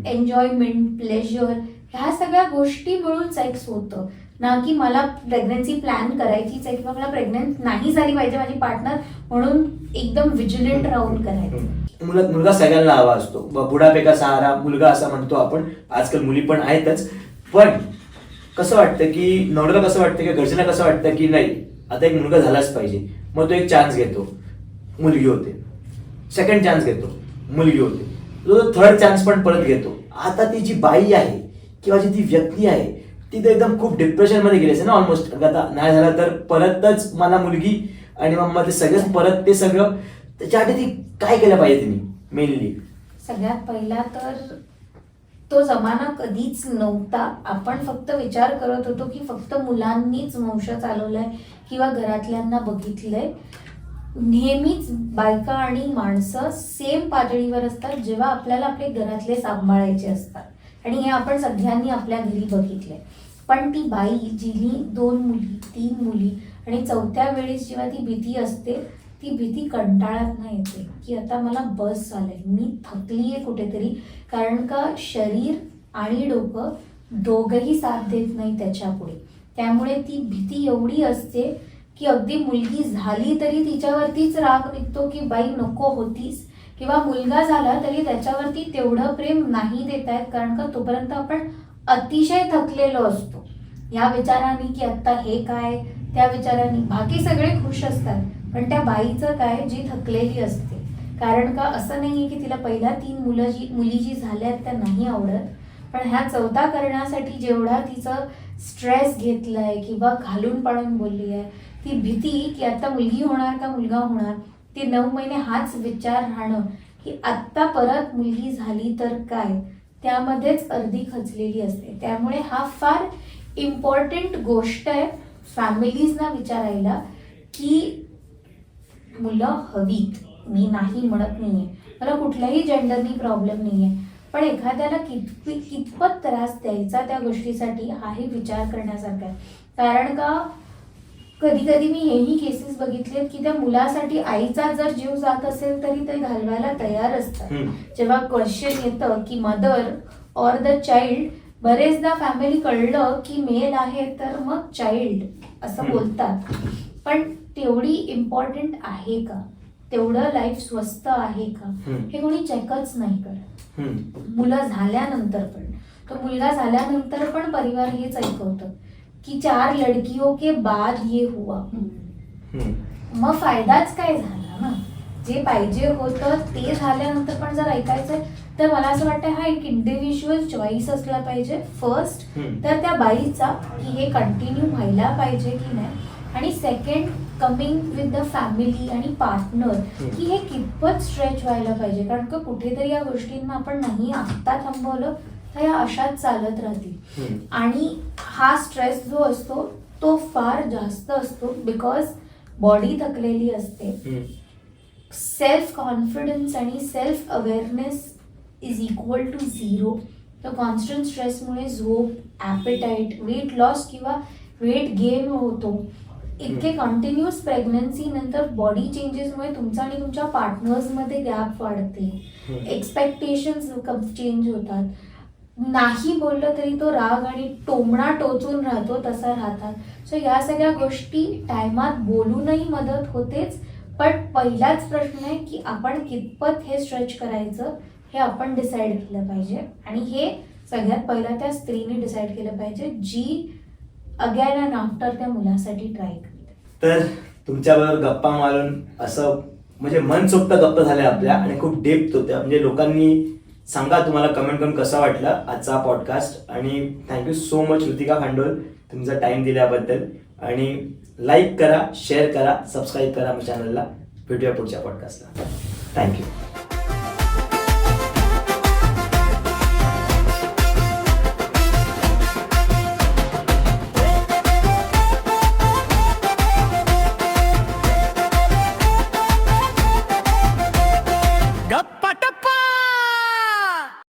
एन्जॉयमेंट, प्लेजर ह्या सगळ्या गोष्टी मिळून सेक्स होतं, ना की मला प्रेग्नन्सी प्लॅन करायचीच आहे किंवा मला प्रेग्नंट नाही झाली पाहिजे माझी पार्टनर म्हणून एकदम विजिलंट राहून करायचं. मुलगा सगळ्यांना हवा असतो, बुढापेका सहारा मुलगा असं म्हणतो आपण. आजकाल मुली पण आहेतच. पण कसं वाटतं की नवऱ्याला कसं वाटतं की घरच्यांना कसं वाटतं की नाही आता एक मुलगा झालाच पाहिजे, मग तो एक चान्स घेतो, मुलगी होते. सेकंड चान्स घेतो, मुलगी होते. तो थर्ड चान्स पण परत घेतो. आता ती जी बाई आहे किंवा जी ती व्यक्ती आहे ती तर एकदम खूप डिप्रेशन मध्ये गेली असेल ना ऑलमोस्ट. आता नाही झालं तर परतच मला मुलगी आणि मग ते सगळं परत ते सगळं. त्याच्यासाठी ती काय केलं पाहिजे तिने मेनली? सगळ्यात पहिला तर तो जमाना कधीच नव्हता. आपण फक्त विचार करत होतो की फक्त मुलांनीच वंश चालवलाय किंवा घरातल्यांना बघितलंय. नेहमीच बायका आणि माणसं सेम पातळीवर असतात जेव्हा आपल्याला आपले घरातले सांभाळायचे असतात, आणि हे आपण सगळ्यांनी आपल्या घरी बघितलंय. पण ती बाई जिनी 2 मुली 3 मुली आणि 4थ्या वेळेस जेव्हा ती भीती असते, ती भीती कंटाळत नाही येते की आता मला बस झालंय, मी थकलीये कुठेतरी, कारण का शरीर आणि डोकं दोघंही साथ देत नाही त्याच्या पुढे. त्यामुळे ती भीती एवढी असते की अगदी मुलगी झाली तरी तिच्यावरतीच राग निघतो की बाई नको होतीस, किंवा मुलगा झाला तरी त्याच्यावरती तेवढं प्रेम नाही देत आहेत, कारण का तोपर्यंत आपण अतिशय थकलेलो असतो या विचाराने की आता हे काय, त्या विचाराने. बाकी सगळे खुश असतात, पण त्या बाईचं काय जी थकलेली असते. कारण का असं नाहीये की तिला पहिल्या 3 मुली जी झाल्यात त्या नाही आवडत, पण ह्या 4था करण्यासाठी जेवढा तिचं स्ट्रेस घेतलाय किंवा घालून पाडून बोलली आहे, ती भीती की आता मुलगी होणार का मुलगा होणार, ते 9 महिने हाच विचार राहणं की आत्ता परत मुलगी झाली तर काय, त्यामध्येच अर्धी खचलेली असते. त्यामुळे हा फार इम्पॉर्टंट गोष्ट आहे फॅमिलीजना विचारायला की मुलं हवीत. मी नाही म्हणत नाहीये, मला कुठल्याही जेंडरनी प्रॉब्लेम नाहीये, पण एखाद्याला कितपत त्रास द्यायचा त्या गोष्टीसाठी हाही विचार करण्यासारखा आहे. कारण का कधी कधी मी हेही केसेस बघितलेत की त्या मुलासाठी आईचा जर जीव जात असेल तरी ते घालवायला तयार असतात. जेव्हा क्वेश्चन येतं की मदर ऑर द चाइल्ड, बरेचदा फॅमिली कळलं की मेल आहे तर मग चाइल्ड असं बोलतात, पण तेवढी इम्पॉर्टंट आहे का? तेवढं लाईफ स्वस्त आहे का हे कोणी चेकच नाही करत. मुलं झाल्यानंतर पण, तो मुलगा झाल्यानंतर पण परिवार हेच ऐकवतं की 4 लडकियों के बाद ये हुआ. मग फायदाच काय झाला ना. जे पाहिजे होतं ते झाल्यानंतर पण जर ऐकायचंय तर मला असं वाटतं हा एक इंडिव्हिज्युअल चॉईस असला पाहिजे फर्स्ट, तर त्या बाईचा की हे कंटिन्यू व्हायला पाहिजे की नाही, आणि second coming with the family आणि पार्टनर की हे कितपत स्ट्रेच व्हायला पाहिजे. कारण का कुठेतरी या गोष्टींना आपण नाही आत्ता थांबवलं तर या अशाच चालत राहतील. आणि हा स्ट्रेस जो असतो तो फार जास्त असतो बिकॉज बॉडी थकलेली असते. सेल्फ कॉन्फिडन्स आणि self awareness is equal to 0. तर कॉन्स्टंट स्ट्रेसमुळे झोप, ॲपेटाईट, वेट लॉस किंवा वेट गेन होतो. इतके कंटिन्युअस प्रेग्नन्सी नंतर बॉडी चेंजेसमुळे तुमचा आणि तुमच्या पार्टनर्समध्ये गॅप वाढते, एक्सपेक्टेशन्स चेंज होतात. नाही बोललं तरी तो राग आणि टोमणा टोचून राहतो तसा राहतात. सो या सगळ्या गोष्टी टायमात बोलूनही मदत होतेच, पण पहिलाच प्रश्न आहे की आपण कितपत हे स्ट्रेच करायचं हे आपण डिसाईड केलं पाहिजे. आणि हे सगळ्यात पहिला त्या स्त्रीने डिसाईड केलं पाहिजे जी अगेन अँड आफ्टर त्या मुलासाठी ट्राय करते. तर तुमच्याबरोबर गप्पा मारून असं म्हणजे मनसोक्त गप्पा झाल्या आपल्या आणि खूप डेप्थ होत्या. म्हणजे लोकांनी सांगा तुम्हाला कमेंट करून कसा वाटला आजचा पॉडकास्ट. आणि थँक्यू सो मच ऋतिका खांडोल तुमचा टाइम दिल्याबद्दल. आणि लाईक करा, शेअर करा, सबस्क्राईब करा माझ्या चॅनलला. भेटूया पुढच्या पॉडकास्टला. थँक्यू.